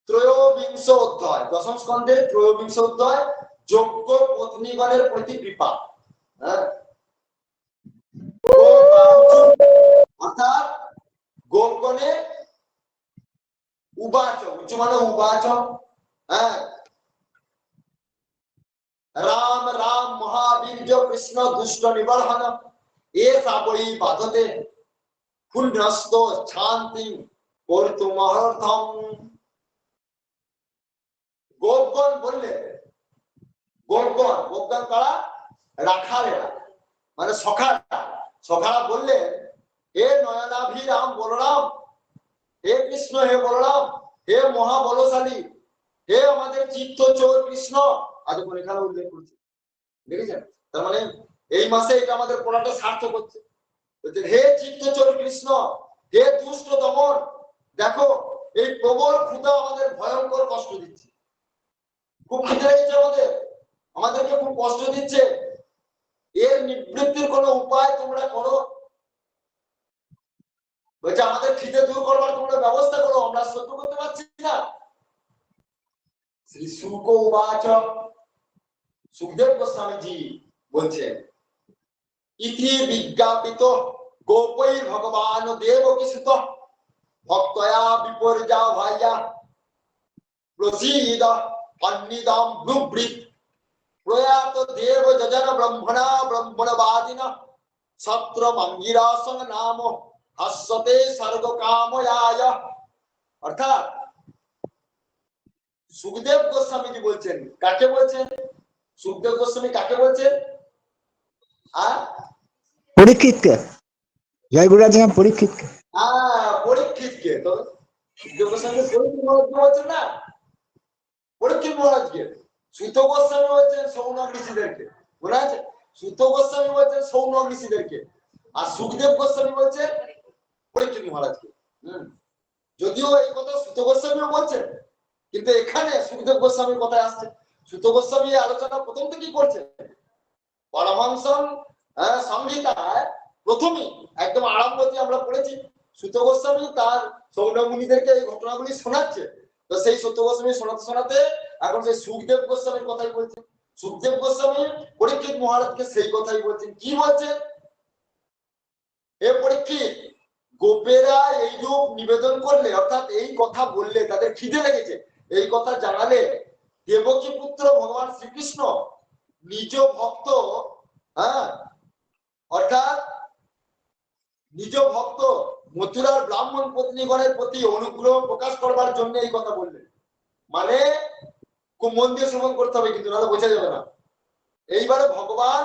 ত্রয়োবিংশ অধ্যায়, দশম স্কন্ধের ত্রয়োবিংশ অধ্যায়, যোগ্য পত্নীগণের প্রতি কৃপা। অর্থাৎ গোপগণে উবাচ, উচ্চ মানে উবাচ, রাম রাম মহাবীর্য কৃষ্ণ দুষ্ট নিবর্হন এসা বৈ বাধতে পুণ্যস্ত শান্তি কর্তুমহর্থম। গোপগণ বললে, গোপগণ, গোপগণ কারা, রাখালেরা মানে সখারা, সখারা বললেন হে নয়নাভি রাম বলরাম, হে কৃষ্ণ হে বলরাম, হে মহাবলশালী, হে আমাদের চিত্ত চোর কৃষ্ণ। আদৌ এখানে উল্লেখ করছে, দেখেছেন? তার মানে এই মাসে এটা আমাদের পড়াটা সার্থক হচ্ছে। হে চিত্ত চোর কৃষ্ণ, হে দুষ্ট দমন, দেখো এই প্রবল ক্ষুধা আমাদের ভয়ঙ্কর কষ্ট দিচ্ছে, খুব খিদে লেগেছে আমাদের, আমাদেরকে খুব কষ্ট দিচ্ছে, এর নিবৃত্তির কোন উপায় তোমরা করো। বলছে আমাদের খিদে দূর করবার তোমরা ব্যবস্থা করো, আমরা সহ্য করতে পারছি না। শ্রী শুক উবাচ, সুখদেব গোস্বামীজি বলছেন ইতি বিজ্ঞাপিত গোপৈ ভগবান দেবকীসুত ভক্তয়া বিপর্যা ভাইয়া প্রসীদ অন্নিদম ব্রুবৃত প্রয়াত দেব যজন ব্রহ্মণা ব্রহ্মণবাদিনা সত্র মঙ্গিরাসং নাম হাস্যতে স্বর্গ কাময়ায়। অর্থাৎ সুখদেব গোস্বামীজি বলছেন, কাকে বলছেন? সুখদেব গোস্বামী কাকে বলছেন? পরীক্ষিতকে, জয় গুরুরাজ পরীক্ষিতকে। পরীক্ষিতকে। তো সুখদেব গোস্বামী পরীক্ষিত মহারাজকে বলছেন না, পরীক্ষিত মহারাজকে। সুত গোস্বামী বলছেন সৌনক ঋষিদেরকে, মনে আছে? সুত গোস্বামী বলছেন সৌনক ঋষিদেরকে, আর সুখদেব গোস্বামী বলছেন পরীক্ষিত মহারাজকে। যদিও এই কথা সুত গোস্বামীও বলছেন, কিন্তু এখানে সুখদেব গোস্বামীর কথা আসছে। সুত গোস্বামী আলোচনা প্রথম থেকেই করছেন। পরমহংস সংহিতায় প্রথমেই একদম আরম্ভতে আমরা পড়েছি, সুত গোস্বামী তার সৌনক মুনিদেরকে এই ঘটনাগুলি শোনাচ্ছে। তো সেই সুত গোস্বামী শোনাতে শোনাতে এখন সেই সুখদেব গোস্বামীর কথাই বলছেন। সুখদেব গোস্বামী পরীক্ষিত মহারাজকে সেই কথাই বলছেন। কি বলছেন? হে পরীক্ষিত, গোপেরা এই রূপ নিবেদন করলে, অর্থাৎ এই কথা বললে, তাদের খিদে লেগেছে, এই কথা জানালে দেবকী পুত্র ভগবান শ্রীকৃষ্ণ নিজ ভক্ত, অর্থাৎ নিজ ভক্ত মথুরার ব্রাহ্মণ পত্নীগণের প্রতি অনুগ্রহ প্রকাশ করবার জন্য এই কথা বললেন। মানে খুব মন দিয়ে শ্রবণ করতে হবে, কিন্তু নাহলে বোঝা যাবে না। এইবারে ভগবান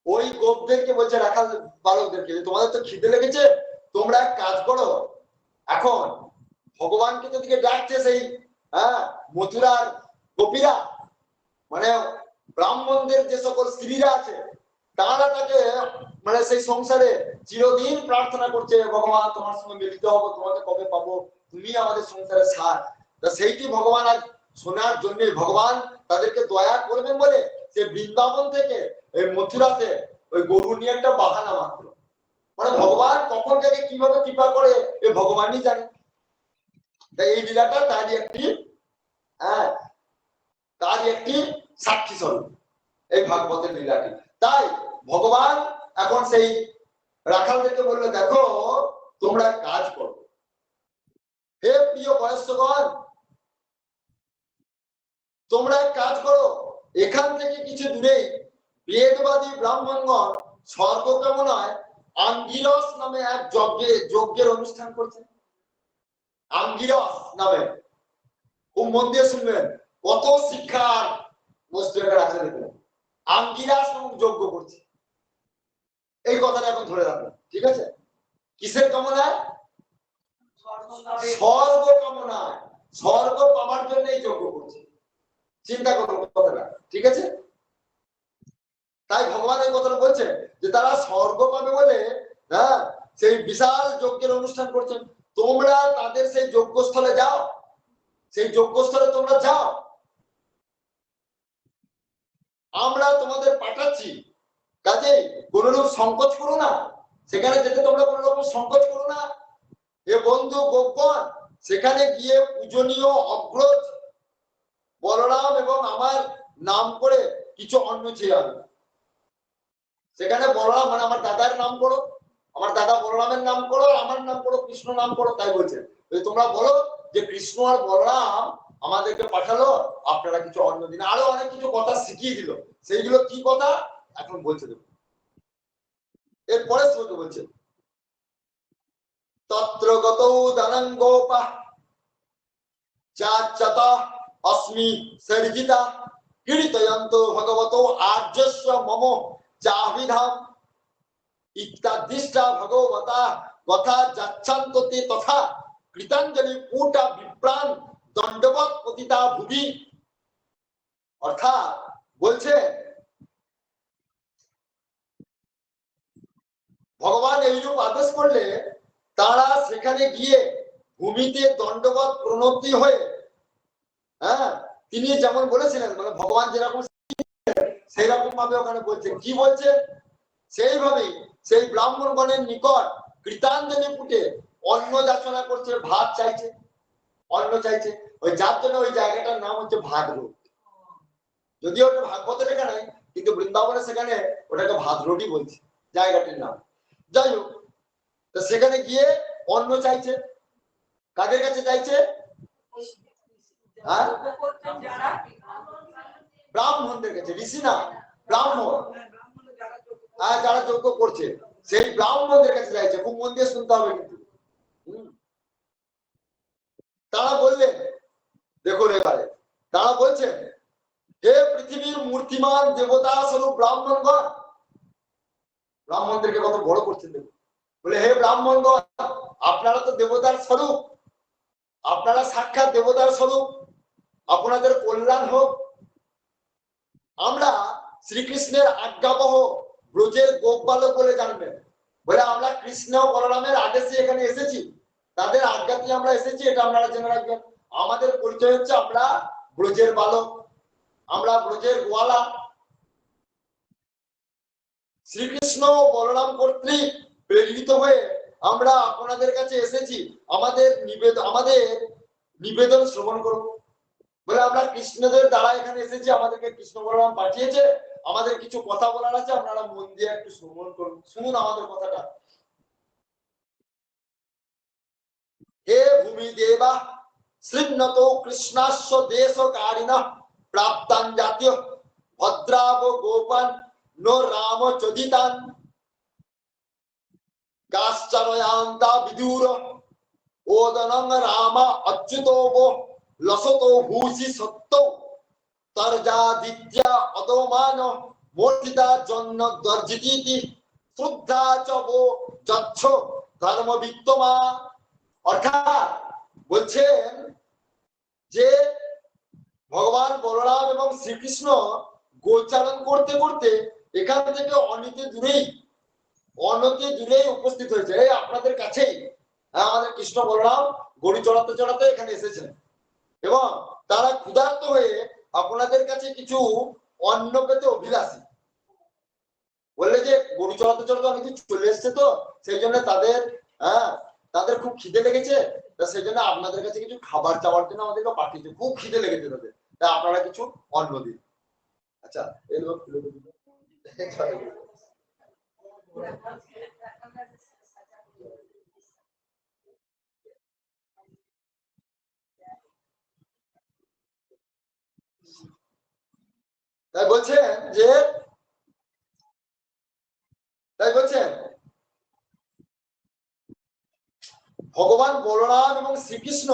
ওই গোপদেরকে বলছে, রাখাল বালকদেরকে, তোমাদের তো খিদে লেগেছে, তোমরা এক কাজ করো, এখন ভগবানকে তো দিকে ডাকছে সেই মথুরার গোপীরা, মানে ব্রাহ্মণদের যে সকল স্ত্রীরা আছে তারা তাকে মানে সেই সংসারে চিরদিন প্রার্থনা করছে, ভগবান তোমার সঙ্গে মিলিত হবো, তোমাকে কবে পাবো, তুমি আমাদের সংসারে সার। তা সেইটি ভগবান আজ শোনার জন্য ভগবান তাদেরকে দয়া করবেন বলে সে বৃন্দাবন থেকে এই মথুরাতে ওই গরু নিয়ে একটা বাহানা মাত্র। মানে ভগবান কখন থেকে কিভাবে কৃপা করে এ ভগবানই জানে। তাই এই লীলাটা তারই একটি সাক্ষী স্বরূপ এই ভাগবতের লীলাটি। তাই ভগবান এখন সেই রাখালদেরকে বললো, দেখো তোমরা কাজ করো, হে প্রিয় বয়স্কগণ, তোমরা কাজ করো, এখান থেকে কিছু দূরেই বেদবাদী ব্রাহ্মণগণ স্বর্গ কামনায় আঙ্গিরস নামে এক যজ্ঞের অনুষ্ঠান করছে। আঙ্গিরস নামে, খুব মন দিয়ে শুনবেন, কত শিক্ষার বস্তু এখানে আছে দেখবেন। আঙ্গিরাস নামক যজ্ঞ করছে, এই কথাটা এখন ধরে রাখবেন, ঠিক আছে? কিসের কামনায়? স্বর্গ কামনায়, স্বর্গ পাওয়ার জন্য এই যজ্ঞ করছে। চিন্তা করুন কথাটা, ঠিক আছে? তাই ভগবান এই কথাটা বলছে যে তারা স্বর্গ পাবে বলে সেই বিশাল যজ্ঞের অনুষ্ঠান করছেন। তোমরা তাদের সেই যজ্ঞস্থলে যাও, সেই যজ্ঞস্থলে তোমরা যাও, আমরা তোমাদের পাঠাচ্ছি, কাজে কোনরূপ সংকোচ করো না, সেখানে যেতে তোমরা কোন রকম সংকোচ করো না। এ বন্ধু গোপগণ সেখানে গিয়ে পূজনীয় অগ্রজ বলরাম এবং আমার নাম করে কিছু অন্ন চেয়ে আনবে। সেখানে বলরাম মানে আমার দাদার নাম করো, আমার দাদা বলরামের নাম করো, আমার নাম করো, কৃষ্ণ নাম করো। তাই বলছে তোমরা বলো যে কৃষ্ণ আর বলরাম আমাদেরকে পাঠালো, আপনারা কিছু অন্ন দিন। আরো অনেক কিছু কথা শিখিয়ে দিল, সেইগুলো কি কথা এখন বলছে দেখুন। এরপরে শ্লোকে বলছে, তত্র গতৌ দানং গোপাঃ চাচ্যতা অস্মি সর্জিতা কীর্তয়ন্ত ভগবতো আর্যস্য মম চাভিধাম ইত্যাদিষ্টা ভগবতা কথা যাচ্ছান্ততে তথা কৃতাঞ্জলি পুটা বিপ্রাণ দণ্ডবৎ পতিতা ভুবি। অর্থাৎ বলছে ভগবান এইরূপ আদেশ করলে তারা সেখানে গিয়ে ভূমিতে দণ্ডবৎ প্রণতি হয়ে, তিনি যেমন বলেছিলেন, মানে ভগবান যেরকম সেই রকম ভাবে ওখানে বলছে, কি বলছে সেইভাবে সেই ব্রাহ্মণগণের নিকট কৃতাঞ্জলি পুটে অন্ন যাচনা করছে, ভাত চাইছে, অন্ন চাইছে। ওই যার জন্য ওই জায়গাটার নাম হচ্ছে ভাদ্রোট। যদিও ওটা ভাগবতে লেখা নাই, কিন্তু বৃন্দাবনে সেখানে ওটাকে ভাদ্রোটই বলছে জায়গাটির নাম। যাই হোক, সেখানে গিয়ে অন্ন চাইছে, কাদের কাছে চাইছে? ব্রাহ্মণদের কাছে, ঋষি না, ব্রাহ্মণ, যারা যজ্ঞ করছে সেই ব্রাহ্মণদের কাছে চাইছে। খুব মন দিয়ে শুনতে হবে কিন্তু। তারা বললেন, দেখুন এবারে তারা বলছেন, হে পৃথিবীর মূর্তিমান দেবতা স্বরূপ ব্রাহ্মণগণ, ব্রাহ্মণদেরকে কত বড় করছেন দেখুন। বলে, হে ব্রাহ্মণগণ, আপনারা তো দেবতার স্বরূপ, আপনারা সাক্ষাৎ দেবতার স্বরূপ, আপনাদের কল্যাণ হোক। আমরা শ্রীকৃষ্ণের আজ্ঞাবহ ব্রজের গোপবালক বলে জানবেন। বলে, আমরা কৃষ্ণ বলরামের আদেশে এখানে এসেছি, তাদের আজ্ঞাতে আমরা এসেছি, এটা আপনারা জেনে রাখবেন। আমাদের পরিচয় হচ্ছে আমরা ব্রজের বালক, আমরা ব্রজের গোয়ালা। শ্রীকৃষ্ণ বলরাম কর্তৃক প্রেরিত হয়ে আমরা আপনাদের কাছে এসেছি, আমাদের নিবেদন শ্রবণ করুন। বলে, আমরা কৃষ্ণদের দ্বারা এখানে এসেছি, আমাদেরকে কৃষ্ণ বলরাম পাঠিয়েছে, আমাদের কিছু কথা বলার আছে, আপনারা মন দিয়ে একটু শ্রবণ করুন, শুনুন আমাদের কথাটা। হে ভূমি দেবা শ্রীনত কৃষ্ণাস্য দেশকারিণঃ প্রাপ্তান জাতীয় ভদ্রাব গোপান নো রাম চোদিতান কাশ্চরয়ান্তা বিদুর ওদনং রাম অচ্যুতো লসতো ভূষি সত্য তর্জাদিত্য অদমান মূর্তিতা জন্য দর্জিতি শ্রদ্ধা চবো যচ্ছ ধর্ম বিত্তমা। অর্থাৎ বলছেন যে ভগবান বলরাম এবং শ্রীকৃষ্ণ গোচারণ করতে করতে এখান থেকে অনতি দূরেই উপস্থিত হয়েছে, এই আপনাদের কাছেই। আমাদের কৃষ্ণ বলরাম গরু চড়াতে চড়াতে এখানে এসেছেন এবং তারা ক্ষুধার্ত হয়ে আপনাদের কাছে কিছু অন্ন পেতে অভিলাষী। বললে যে গরু চড়াতে চড়াতে অনেক চলে এসছে, তো সেই জন্য তাদের খুব খিদে লেগেছে, সেই জন্য আপনাদের কাছে কিছু খাবার চাওয়ার জন্য আমাদেরকে পাঠিয়েছে, খুব খিদে লেগেছে তাদের, তাই আপনারা কিছু অন্ন দিন। আচ্ছা, তাই বলছেন ভগবান বলরাম এবং শ্রীকৃষ্ণ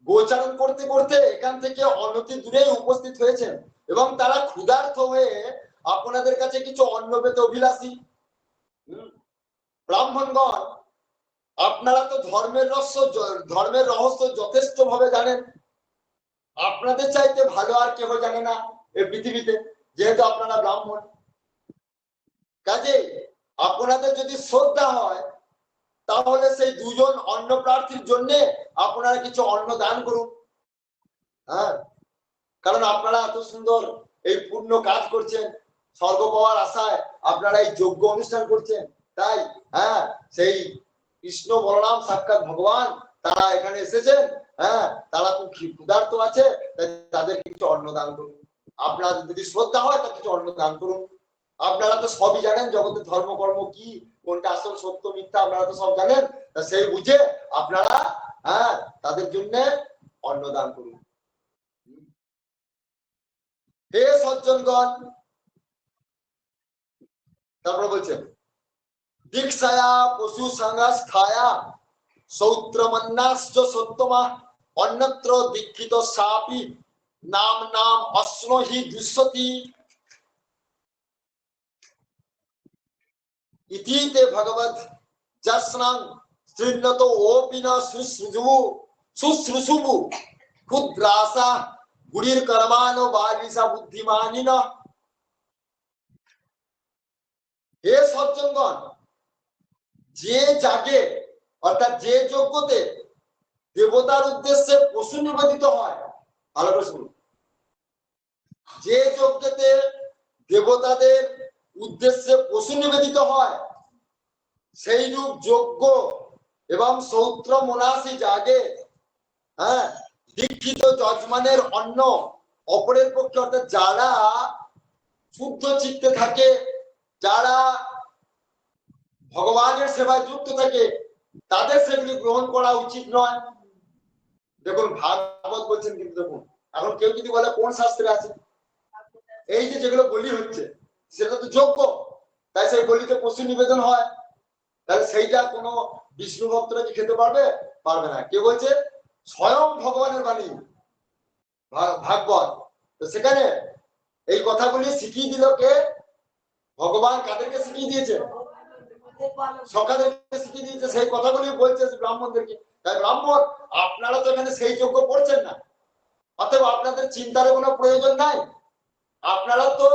গোচারণ করতে করতে এখান থেকে অনতি দূরে উপস্থিত হয়েছেন এবং তারা ক্ষুধার্ত হয়ে আপনাদের কাছে কিছু অন্ন পেতে অভিলাষী। ব্রাহ্মণগণ, আপনারা তো ধর্মের রহস্য যথেষ্ট ভাবে জানেন। আপনাদের চাইতে ভালো আর কেউ জানে না এই পৃথিবীতে, যেহেতু আপনারা ব্রাহ্মণ। কাজে আপনাদের যদি শ্রদ্ধা হয় তাহলে সেই দুজন অন্ন প্রার্থীর জন্য আপনারা কিছু অন্ন দান করুন। কারণ আপনারা এত সুন্দর এই পূর্ণ কাজ করছেন, স্বর্গ পাওয়ার আশায় আপনারা এই যজ্ঞ অনুষ্ঠান করছেন, তাই সেই কৃষ্ণ বলরাম সাক্ষাৎ ভগবান তারা এখানে এসেছেন, তারা খুব ক্ষুধার্ত আছে, তাদের কিছু অন্ন দান করুন। আপনাদের যদি শ্রদ্ধা হয় তা কিছু অন্ন দান করুন। আপনারা তো সবই জানেন জগতের ধর্মকর্ম কি, কোনটা আসল সত্য মিথ্যা আপনারা তো সব জানেন, তা সেই বুঝে আপনারা তাদের জন্য অন্ন দান করুন। হে সজ্জনগণ, তারপর বলছেন দীক্ষায়া পশু সংস্থায়া সৌত্রমন্নাশ্চ সত্তমা অন্যত্র দীক্ষিত সাপি নাম নাম অশ্নহি দুষ্যতি ইতিতে ভগবৎ যস্নাং শৃণ্যত ওপি ন শুশ্রূষুবু ক্ষুদ্রাসা গুড়ির কর্মানো বালিসা বুদ্ধিমানিন। হে সজ্জনগণ, যে যাগে অর্থাৎ যে যজ্ঞতে দেবতার উদ্দেশ্যে পশু নিবেদিত হয়, ভালো করে শুনুন, যে যজ্ঞতে দেবতাদের উদ্দেশ্যে পশু নিবেদিত হয় সেই রূপ যজ্ঞ এবং সৌত্র মনাসি যাগে দীক্ষিত যজমানের অন্ন অপরের পক্ষে, অর্থাৎ যারা শুদ্ধ চিত্তে থাকে, যারা ভগবানের সেবায় যুক্ত থাকে, তাদের সেগুলি গ্রহণ করা উচিত নয়। দেখুন ভাগবত বলছেন, কিন্তু দেখুন এখন কেউ যদি বলে কোন শাস্ত্রে আছে, এই যে যেগুলো বলি হচ্ছে সেটা তো যোগ্য, তাই সেই বলিতে পশু নিবেদন হয়, তাহলে সেইটা কোনো বিষ্ণু ভক্তরা কি খেতে পারবে না। কে বলছে? স্বয়ং ভগবানের বাণী ভাগবত। তো সেখানে এই কথাগুলি শিখিয়ে দিল কে? ভগবান। কাদেরকে শিখিয়ে দিয়েছে? সকাদেরকে শিখিয়ে দিয়েছে, সেই কথাগুলি বলছে ব্রাহ্মণদেরকে। তাই ব্রাহ্মণ, আপনারা তো এখানে সেই যজ্ঞ করছেন না, অতএব আপনাদের চিন্তার কোনো প্রয়োজন নাই। আপনারা তো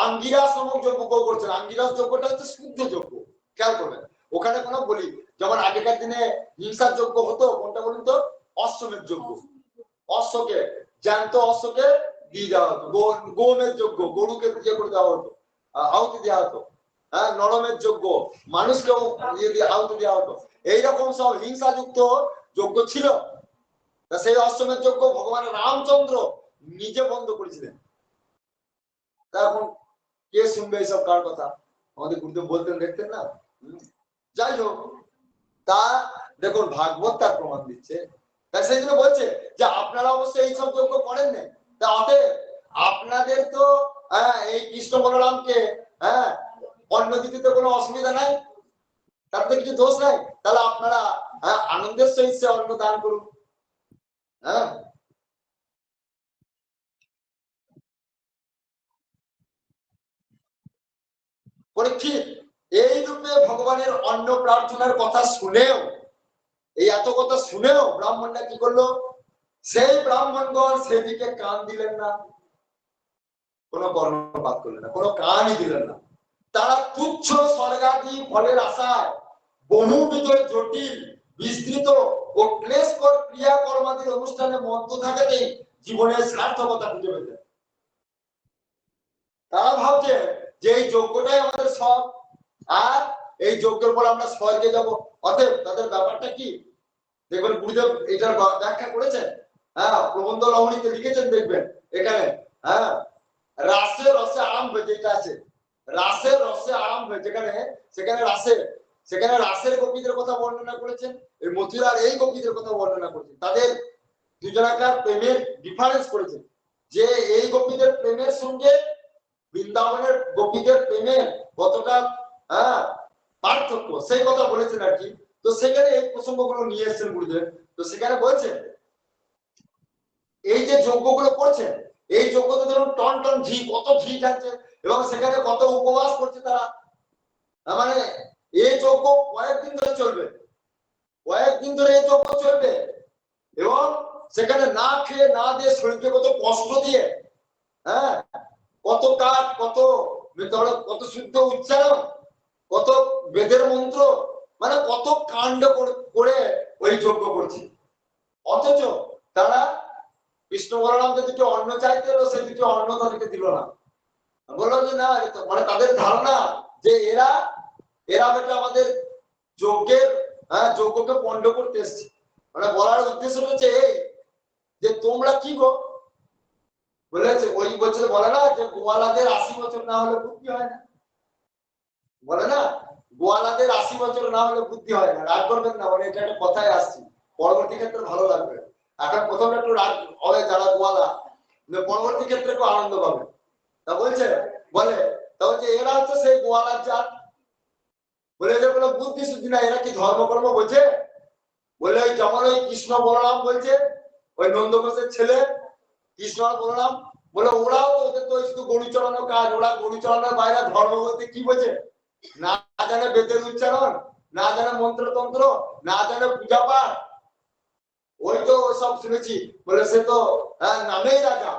আঙ্গিরাস নামক যজ্ঞ করছেন। আঙ্গিরাস যজ্ঞটা হচ্ছে শুদ্ধ যজ্ঞ, খেয়াল করবেন। ওখানে কোনো বলি, যেমন আগেকার দিনে হিংসার যজ্ঞ হতো, কোনটা বলুন তো? অশ্বমেধ যজ্ঞ। অশ্বকে, জ্যান্ত অশ্বকে দিয়ে দেওয়া হতো। গোমের যজ্ঞ, গরুকে ইয়ে করে দেওয়া হতো, আহুতি দেওয়া হতো। নরমের যজ্ঞ, মানুষকেও ইয়ে দিয়ে আহুতি দেওয়া হতো। এইরকম সব হিংসাযুক্ত যজ্ঞ ছিল। তা সেই অশ্বমেধ যজ্ঞ ভগবান রামচন্দ্র নিজে বন্ধ করেছিলেন। তা এখন কে শুনবে এইসব কার কথা? আমাদের গুরুদেব বলতেন, দেখতেন না। যাই হোক, তা দেখুন ভাগবত তার প্রমাণ দিচ্ছে। তাই সেই জন্য বলছে যে আপনারা অবশ্যই এইসব যজ্ঞ করেন না, তা অতএব আপনাদের তো এই কৃষ্ণ বলরামকে অন্ন দিতে তো কোনো অসুবিধা নাই, তার তো কিছু দোষ নাই। তাহলে আপনারা আনন্দের সহিত সে অন্ন দান করুন। পরীক্ষিত এই রূপে ভগবানের অন্ন প্রার্থনার কথা শুনেও, এই এত কথা শুনেও ব্রাহ্মণরা কি করলো? সেই ব্রাহ্মণগণ সেদিকে কান দিলেন না। কোনো কর্ণপাত করলেন না, কোনো কানই দিলেন না। তারা তুচ্ছ স্বর্গাদি ফলের আশায় বহুবিধ জটিল বিস্তৃত ও ক্লেশকর ক্রিয়াকর্মাদির অনুষ্ঠানে মত্ত থাকাতেই জীবনের সার্থকতা খুঁজে পেতেন। তারা ভাবছে যে এই যজ্ঞটাই আমাদের সব, আর এই যজ্ঞের পর আমরা স্বর্গে যাব। অতএব তাদের ব্যাপারটা কি দেখবেন, গুরুদেব এটার ব্যাখ্যা করেছেন। হ্যাঁ, প্রবন্ধ লহরীতে লিখেছেন, দেখবেন এখানে। হ্যাঁ, রাসে রসে আরাম হয়ে যেটা আছে, রাসের রসে আরাম হয়ে যেখানে, সেখানে রাসের গোপীদের কথা বর্ণনা করেছেন, এই মথুরার এই গোপীদের কথা বর্ণনা করেছেন। তাদের দুজনাকার প্রেমের ডিফারেন্স করেছেন, যে এই গোপীদের প্রেমের সঙ্গে বৃন্দাবনের গোপীদের প্রেমের কতটা পার্থক্য, সেই কথা বলেছেন আর কি। তো সেখানে এই প্রসঙ্গগুলো নিয়ে এসেছেন গুরুদেব। তো সেখানে বলছেন এই যে যজ্ঞগুলো করছেন, এই যজ্ঞতে ধরুন টন টন ঘি, কত ঘি খাচ্ছে, এবং সেখানে কত উপবাস করছে তারা। মানে এই যজ্ঞ কয়েকদিন ধরে চলবে, কয়েকদিন ধরে এই যজ্ঞ চলবে, এবং সেখানে না খেয়ে না দিয়ে শরীরকে কত কষ্ট দিয়ে, হ্যাঁ, কত কাঠ, কত শুদ্ধ উচ্চারণ, কত বেদের মন্ত্র, মানে কত কাণ্ড করে ওই যজ্ঞ করছে। অথচ তারা কৃষ্ণ বলরাম যে দুটো অন্ন চাইতে এলো, সেই দুটো অন্ন তাদেরকে দিল না। বললো যে না, মানে তাদের ধারণা যে এরা বেটা আমাদের যজ্ঞের, যজ্ঞকে পণ্ড করতে এসছে। মানে বলার উদ্দেশ্য হচ্ছে এই যে তোমরা কি গো বলেছে, ওই বছর বলে না যে গোয়ালাদের 80 বছর না হলে বুদ্ধি হয় না, বলে না গোয়ালাদের 80 বছর না হলে বুদ্ধি হয় না। রাগ করবেন না, মানে এটা একটা কথায় আসছি, পরবর্তী ক্ষেত্রে ভালো লাগবে। এখন প্রথমে একটু রাগ হবে যারা গোয়ালা, পরবর্তী ক্ষেত্রে একটু আনন্দ পাবে। তা বলছে এরা হচ্ছে সেই গোয়ালার জাত। বলে যে কোনো বুদ্ধি শুদ্ধি না, এরা কি ধর্মকর্ম বোঝে? বলে যেমন ওই কৃষ্ণ বলরাম বলছে, ওই নন্দঘোষের ছেলে কৃষ্ণ আর বলরাম, বলে ওরাও তো, ওদের তো শুধু গরু চড়ানো কাজ, ওরা গরু চড়ানোর বাইরে ধর্ম বলতে কি বোঝে? না জানে বেদের উচ্চারণ, না জানে মন্ত্রতন্ত্র, না জানে পূজা পাঠ, ওই তো সব শুনেছি। বলে সে তো নামেই রাজা,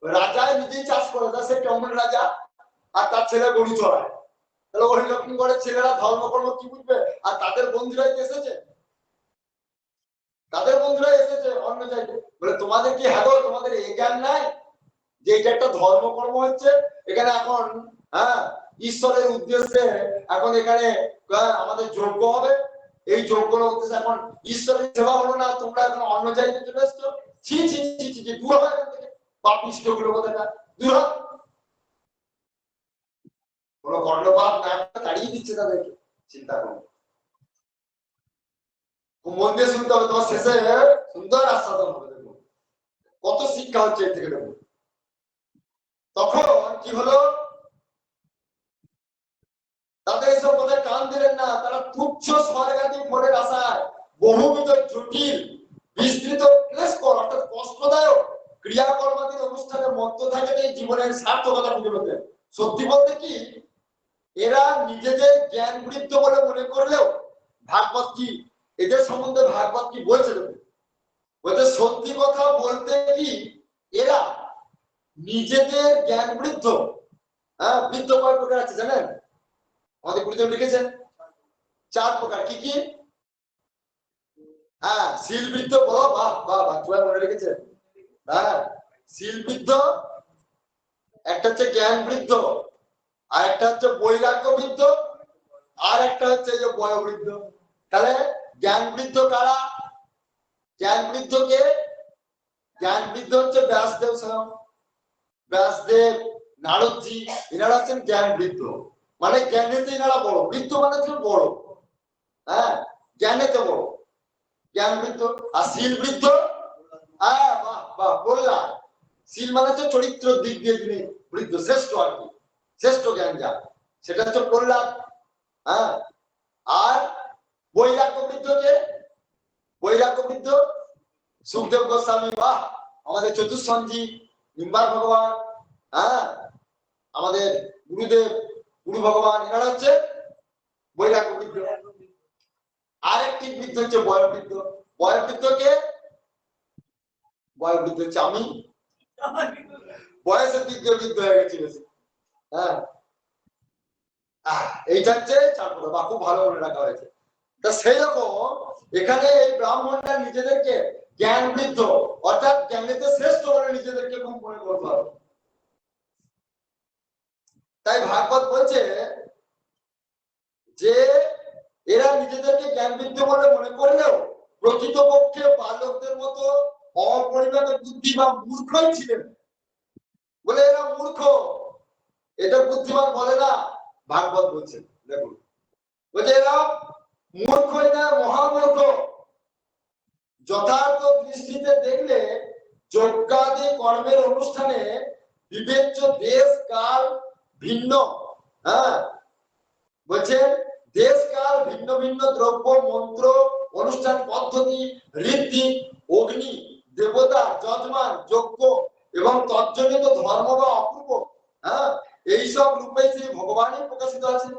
রাজায় নিজেই চাষ করে, সে কেমন রাজা, আর তার ছেলে গরু চড়ায়। তাহলে ওই লক্ষ্মীগড়ের ছেলেরা ধর্মকর্ম কি বুঝবে? আর তাদের বন্ধুরাই এসেছে, অন্য জায়গায়। বলে তোমাদের কি হ্যাঁ, তোমাদের এই জ্ঞান নাই যে এটা একটা ধর্মকর্ম হচ্ছে, এখানে এখন ঈশ্বরের উদ্দেশ্যে এখন এখানে আমাদের যজ্ঞ হবে, এই যজ্ঞের উদ্দেশ্যে এখন ঈশ্বরের সেবা হলো না, তোমরা এখন অন্য জায়গায় চলে এসছো। ছি ছি ছি ছি, দূর হয় এখান থেকে, পাপিষ্ঠ গুলো কোথাটা, দূর হয়। কোনো কর্ণপাত না তাড়িয়ে দিচ্ছে তাদেরকে। চিন্তা করো, মন দিয়ে শুনতে হবে, তোমার শেষে সুন্দর আস্বাদন হবে। দেখুন কত শিক্ষা হচ্ছে এর থেকে। দেখুন তখন কি হলো, তাদের এসব কথায় কান দিলেন না। তারা তুচ্ছ স্বর্গাদি ফলের আশায় বহুবিধ জটিল বিস্তৃত ক্লেশকর অর্থাৎ কষ্টদায়ক ক্রিয়াকর্মাদির অনুষ্ঠানে মত্ত থাকে জীবনের সার্থকতা খুঁজে পেতেন। সত্যি বলতে কি, এরা নিজেদের জ্ঞান বৃদ্ধ বলে মনে করলেও ভাগবত কি, এদের সম্বন্ধে ভাগবত কি বলছে? বলতে সত্যি কথা বলতে কি, এরা নিজেদের জ্ঞান বৃদ্ধ। বৃদ্ধ কয় প্রকার আছে জানেন? আমাদের গুরুদেব লিখেছেন 4 প্রকার। কি কি? শীল বৃদ্ধ, বলো বাহ বাহ বাহ, তোমার মনে রেখেছে। শীল বৃদ্ধ, একটা হচ্ছে জ্ঞান বৃদ্ধ, আর একটা হচ্ছে বৈরাগ্য বৃদ্ধ, আর একটা হচ্ছে যে বয়োবৃদ্ধ। তাহলে জ্ঞান বৃদ্ধ কারা? জ্ঞান বৃদ্ধ কে? জ্ঞান বৃদ্ধ হচ্ছে ব্যাসদেব স্বয়ং, ব্যাসদেব, নারদজি, এনারা হচ্ছেন জ্ঞান বৃদ্ধ। মানে জ্ঞানেতে এনারা বড়, বৃদ্ধ মানে হচ্ছে বড়, জ্ঞানেতে বড়, জ্ঞান বৃদ্ধ। আর শীল বৃদ্ধ, বাহ বাহ বললাম, শীল মানে হচ্ছে চরিত্র দিক দিয়ে যিনি বৃদ্ধ, শ্রেষ্ঠ আর কি, শ্রেষ্ঠ জ্ঞান যা, সেটা হচ্ছে প্রহ্লাদ। আর বৈরাগ্য বৃদ্ধ কে? বৈরাগ্য বৃদ্ধ সুখদেব গোস্বামী, বাহ, আমাদের চতুর্সঞ্জী নিম্বার ভগবান, আমাদের গুরুদেব, গুরু ভগবান, এনারা হচ্ছে বৈরাগ্য বৃদ্ধ। আরেকটি বৃদ্ধ হচ্ছে বয়োবৃদ্ধ। বয়োবৃদ্ধ কে? বয়োবৃদ্ধ হচ্ছে আমি। বয়সের দিক দিয়ে বৃদ্ধ হয়ে গেছে বেশি। হ্যাঁ, এইটা হচ্ছে চার কথা, বা খুব ভালো মনে রাখা হয়েছে। তা সেই রকম এখানে এই ব্রাহ্মণরা নিজেদেরকে জ্ঞান বৃদ্ধ অর্থাৎ জ্ঞানীতে শ্রেষ্ঠ বলে নিজেদেরকে খুব মনে করতে হবে। তাই ভাগবত বলছে যে এরা নিজেদেরকে জ্ঞান বৃদ্ধ বলে মনে করলেও প্রকৃতপক্ষে বালকদের মতো অপরিণত বুদ্ধি বা মূর্খই ছিলেন, বলে এরা মূর্খ, এটা বুদ্ধিমান বলে না। ভাগবত বলছে, দেখুন বলছে এরা মূর্খই না, মহামূর্খ। যথার্থ দৃষ্টিতে দেখলে যজ্ঞাদি কর্মের অনুষ্ঠানে বিবেচ্য দেশ কাল ভিন্ন। হ্যাঁ, বলছে দেশ কাল ভিন্ন ভিন্ন, দ্রব্য মন্ত্র অনুষ্ঠান পদ্ধতি রীতি অগ্নি দেবতা যজমান যজ্ঞ এবং তজ্জনিত ধর্ম বা অপূর্ব, হ্যাঁ, এইসব রূপে সেই ভগবানই প্রকাশিত আছে।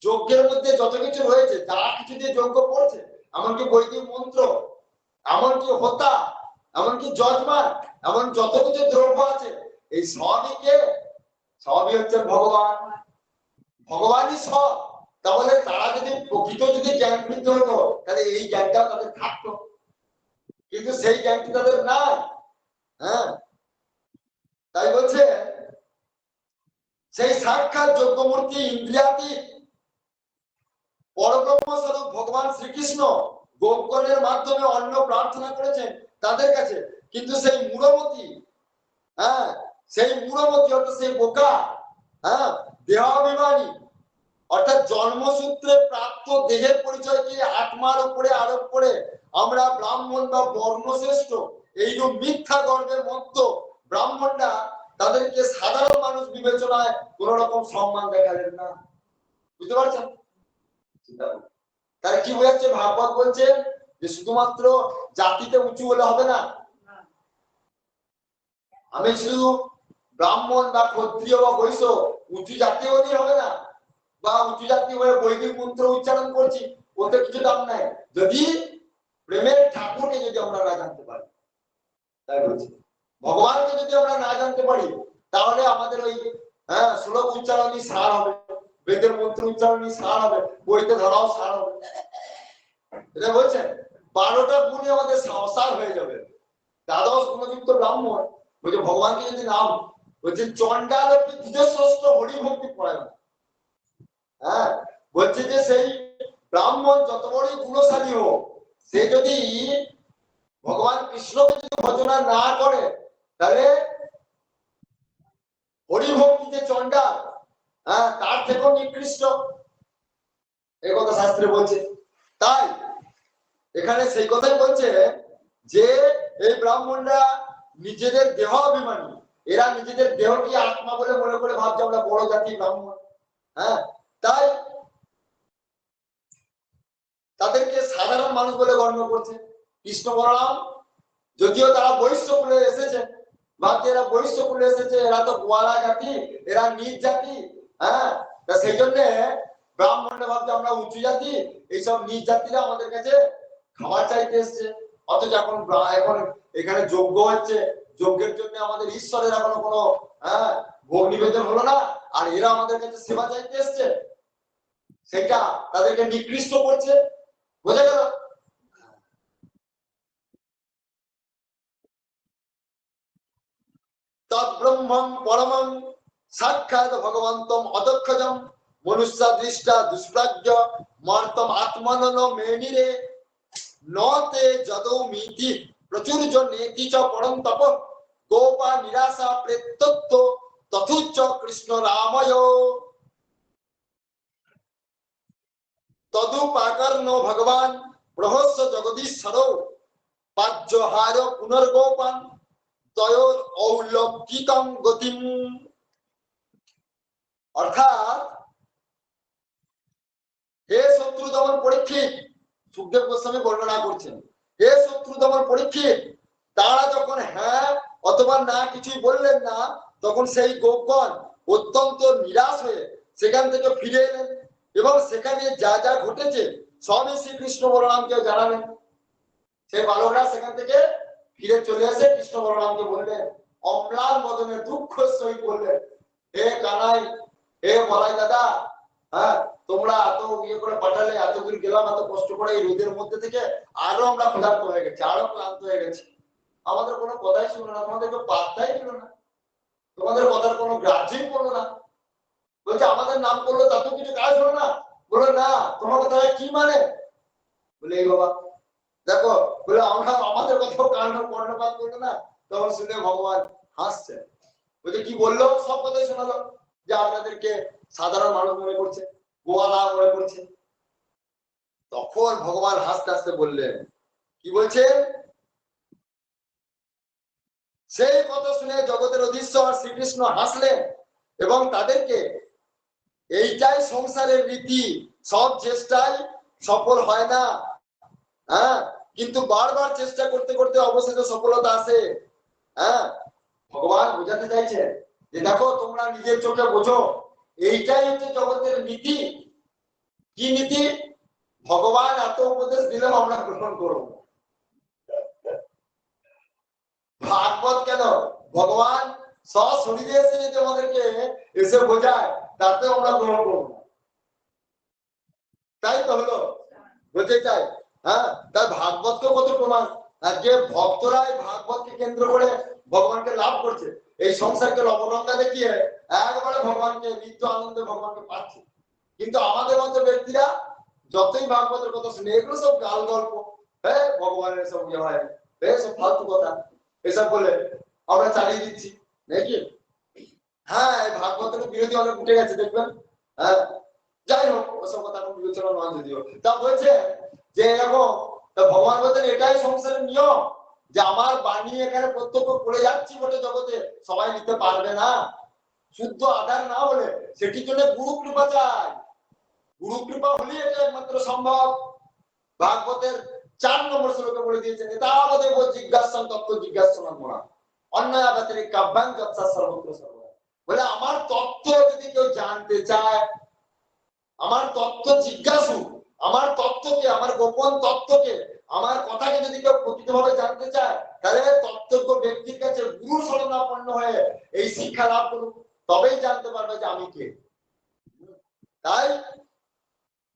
যজ্ঞের মধ্যে যত কিছু রয়েছে, যা কিছু দিয়ে যজ্ঞ করছে, এমনকি বৈদিক মন্ত্র, এমনকি হোতা, এমনকি যজমান, এমন যত কিছু দ্রব্য আছে, এই সবই কে? সবই হচ্ছে ভগবান। ভগবানই সব। তাহলে তারা যদি প্রকৃত যদি জ্ঞান বৃদ্ধ হতো, তাহলে এই জ্ঞানটা তাদের থাকতো, কিন্তু সেই জ্ঞানটি তাদের নাই। হ্যাঁ, তাই বলছে সেই সাক্ষাৎ যজ্ঞমূর্তি ইন্দ্রিয়াতীত পরব্রহ্ম স্বরূপ ভগবান শ্রীকৃষ্ণ গোপগণের মাধ্যমে অন্ন প্রার্থনা করেছেন তাদের কাছে, কিন্তু সেই মূঢ়মতি, হ্যাঁ, সেই মূঢ়মতি অর্থাৎ সেই বোকা, হ্যাঁ, দেহাভিমানী অর্থাৎ জন্মসূত্রে প্রাপ্ত দেহের পরিচয়কে আত্মার উপরে আরোপ করে আমরা ব্রাহ্মণ বা বর্ণশ্রেষ্ঠ এইরূপ মিথ্যা গর্বের মধ্য ব্রাহ্মণরা তাদেরকে সাধারণ মানুষ বিবেচনায় কোন রকম সম্মান দেখালেন না। বুঝতে পারছেন? তার কি বোঝাচ্ছে? ভাগবত বলছে যে শুধুমাত্র জাতিতে উঁচু হলে হবে না, আমি শুধু ব্রাহ্মণ বা ক্ষত্রিয় বা বৈশ্য উঁচু জাতি হলেই হবে না, বা উঁচু জাতি হয়ে বৈদিক মন্ত্র উচ্চারণ করছি, ওতে কিছু দাম নাই যদি প্রেমের ঠাকুরকে যদি আমরা না জানতে পারি। তাই বলছি, ভগবানকে যদি আমরা না জানতে পারি, তাহলে আমাদের ওই শ্লোক উচ্চারণই সার হবে, বেদের মন্ত্র উচ্চারণই সার হবে, বইতে ধরাও সার হবে। এটা বলছেন 12টা গুণে আমাদের সার হয়ে যাবে। দ্বাদশ গুণযুক্ত ব্রাহ্মণ বলছে ভগবানকে যদি নাম বলছে চন্ডাল দ্বিতীয়ষ্ঠ হরি ভক্তি পড়ায় না। হ্যাঁ, বলছে যে সেই ব্রাহ্মণ যত বড়ই গুণশালী হোক, সে যদি ভগবান কৃষ্ণকে যদি ভজনা না করে, তাহলে হরিভক্তি যে চন্ডাল, হ্যাঁ, তার থেকেও নিকৃষ্ট, এই কথা শাস্ত্রে বলছে। তাই এখানে সেই কথাই বলছে যে এই ব্রাহ্মণরা নিজেদের দেহ অভিমানী, এরা নিজেদের দেহকে আত্মা বলে মনে করে ভাবছে আমরা বড় জাতি ব্রাহ্মণ। হ্যাঁ, তাই তাদেরকে সাধারণ মানুষ বলে গণ্য করছে। কৃষ্ণ বলরাম যদিও তারা বৈশ্য কুলে এসেছে, ভাবছে এরা বৈশ্য কুলে এসেছে, এরা তো গোয়ালা জাতি, এরা নিজ জাতি। হ্যাঁ, সেই জন্য ব্রাহ্মণরা ভাবছে আমরা উঁচু জাতি, এইসব নিজ জাতিরা আমাদের কাছে খাবার চাইতে এসছে। অথচ এখন এখানে যজ্ঞ হচ্ছে, যজ্ঞের জন্য আমাদের ঈশ্বরের এখনো কোনো ভোগ নিবেদন হলো না, আর এরা আমাদের কাছে সেবা চাইতে এসছে, সেটা তাদেরকে নিকৃষ্ট করছে। বোঝা গেল? তদ্ব্রহ্মং পরমং সাক্ষাৎ ভগবন্তম অদক্ষজম মনুষ্য দৃষ্টা দুষ্প্রাজ্ঞ মর্তম আত্মনন মেনিরে নতে যদৌ মিতি প্রচুর্য নেতি চ পরম তপ গোপা নিরাশা প্রেতত্ব তথুচ্চ কৃষ্ণ রাময় তদুপাকর্ণ ভগবান প্রহস্য জগদীশ্বর পাজ্যহার পুনর্গোপান তয়োর ঔলৌকিকম গতিম। অর্থাৎ হে শত্রু দমন পরীক্ষিত, সুখদেব গোস্বামী বর্ণনা করছেন, হে শত্রু দমন পরীক্ষিত, তারা যখন হ্যাঁ অথবা না কিছুই বললেন না, তখন সেই গোপগণ অত্যন্ত নিরাশ হয়ে সেখান থেকে ফিরে এলেন এবং সেখানে যা যা ঘটেছে সবই শ্রীকৃষ্ণ বলরামকে জানালেন। সেই বালকরা সেখান থেকে ফিরে চলে এসে কৃষ্ণ বলরামকে বললেন অম্লান বদনে দুঃখ সহিত বললেন, হে কানাই, হে বলাই দাদা, হ্যাঁ তোমরা এত ইয়ে করে পাঠালে, এত দূর গেলাম এত কষ্ট করে এই রোদের মধ্যে থেকে, আরো আমরা ক্ষুধার্ত হয়ে গেছি, আরো ক্লান্ত হয়ে গেছি, আমাদের কোনো কথাই শুনলো না, তোমাদেরকে পাত্তাই দিল না, তোমাদের কথার কোনো গ্রাহ্যই করলো না। বলছে আমাদের নাম করলো তাতেও কিছু কাজ হলো না। বলে না, তোমার কথা কি মানে? বলে এই বাবা দেখো, বলে আমরা আমাদের কথাও কর্ণপাত করলো না। তখন শুনে ভগবান হাসছে। বলছে কি বললো? সব কথাই শোনালো, যে আপনাদেরকে সাধারণ মানুষ মনে করছে, গোয়ালা মনে করছে। তখন ভগবান হাসতে হাসতে বললেন, কি বলছেন? সেই কথা শুনে জগতের অধীশ্বর শ্রীকৃষ্ণ হাসলেন এবং তাদেরকে, এইটাই সংসারের রীতি, সব চেষ্টায় সফল হয় না, হ্যাঁ কিন্তু বারবার চেষ্টা করতে করতে অবশেষে সফলতা আসে। হ্যাঁ ভগবান বোঝাতে চাইছে যে দেখো তোমরা নিজের চোখে বোঝো, এইটাই হচ্ছে জগতের নীতি। কি নীতি? ভগবান এত উপদেশ দিলেও আমরা গ্রহণ করবো। ভাগবত কেন, ভগবান সশরীরে এসে যদি আমাদেরকে এসে বোঝায়, তাতে আমরা গ্রহণ করবো, তাই তো হলো, বলতে চাই। হ্যাঁ তাই ভাগবতকে কত প্রমাণ, যে ভক্তরাই ভাগবতকে কেন্দ্র করে ভগবানকে লাভ করছে, এই সংসারকে লবণঙ্গা দেখিয়ে একবারে ভগবানকে নিত্য আনন্দে ভগবানকে পাচ্ছে। কিন্তু আমাদের মতো ব্যক্তিরা যতই ভাগবতের কথা শুনে, এগুলো সব গাল গল্প, হ্যাঁ ভগবানের সব ইয়ে হয়, সব ফালতু কথা, এসব বলে আমরা চালিয়ে দিচ্ছি নাকি। হ্যাঁ এই ভাগবতের বিরোধী অনেক উঠে গেছে দেখবেন। হ্যাঁ যাই হোক ওসব কথা এখন বিবেচনা নয়, যদিও তা বলছে যে এরকম, ভগবান বলছেন এটাই সংসারের নিয়ম, যে আমার বাণী এখানে প্রত্যক্ষ করে যাচ্ছি বলে জগতে সবাই নিতে পারবে না, শুদ্ধ আধার না হলে, সেটির জন্য গুরু কৃপা চাই। গুরু কৃপা হলে এটা একমাত্র সম্ভব। ভাগবতের 4 নম্বর শ্লোকে বলে দিয়েছেন, এতাবদেব জিজ্ঞাসাং তত্ত্ব জিজ্ঞাসনা করা অন্যয়া ব্যতিরেক কাব্যাং যৎসা সর্বত্র সর্বদা। বলে আমার তত্ত্ব যদি কেউ জানতে চায়, আমার তত্ত্ব জিজ্ঞাসু, আমার তত্ত্বকে, আমার গোপন তত্ত্বকে, আমার কথাকে যদি কেউ প্রকৃতভাবে জানতে চায়, তাহলে তত্ত্বজ্ঞ ব্যক্তির কাছে গুরু শরণাপন্ন হয়ে এই শিক্ষা লাভ করুক, তবেই জানতে পারবে যে আমি কে। তাই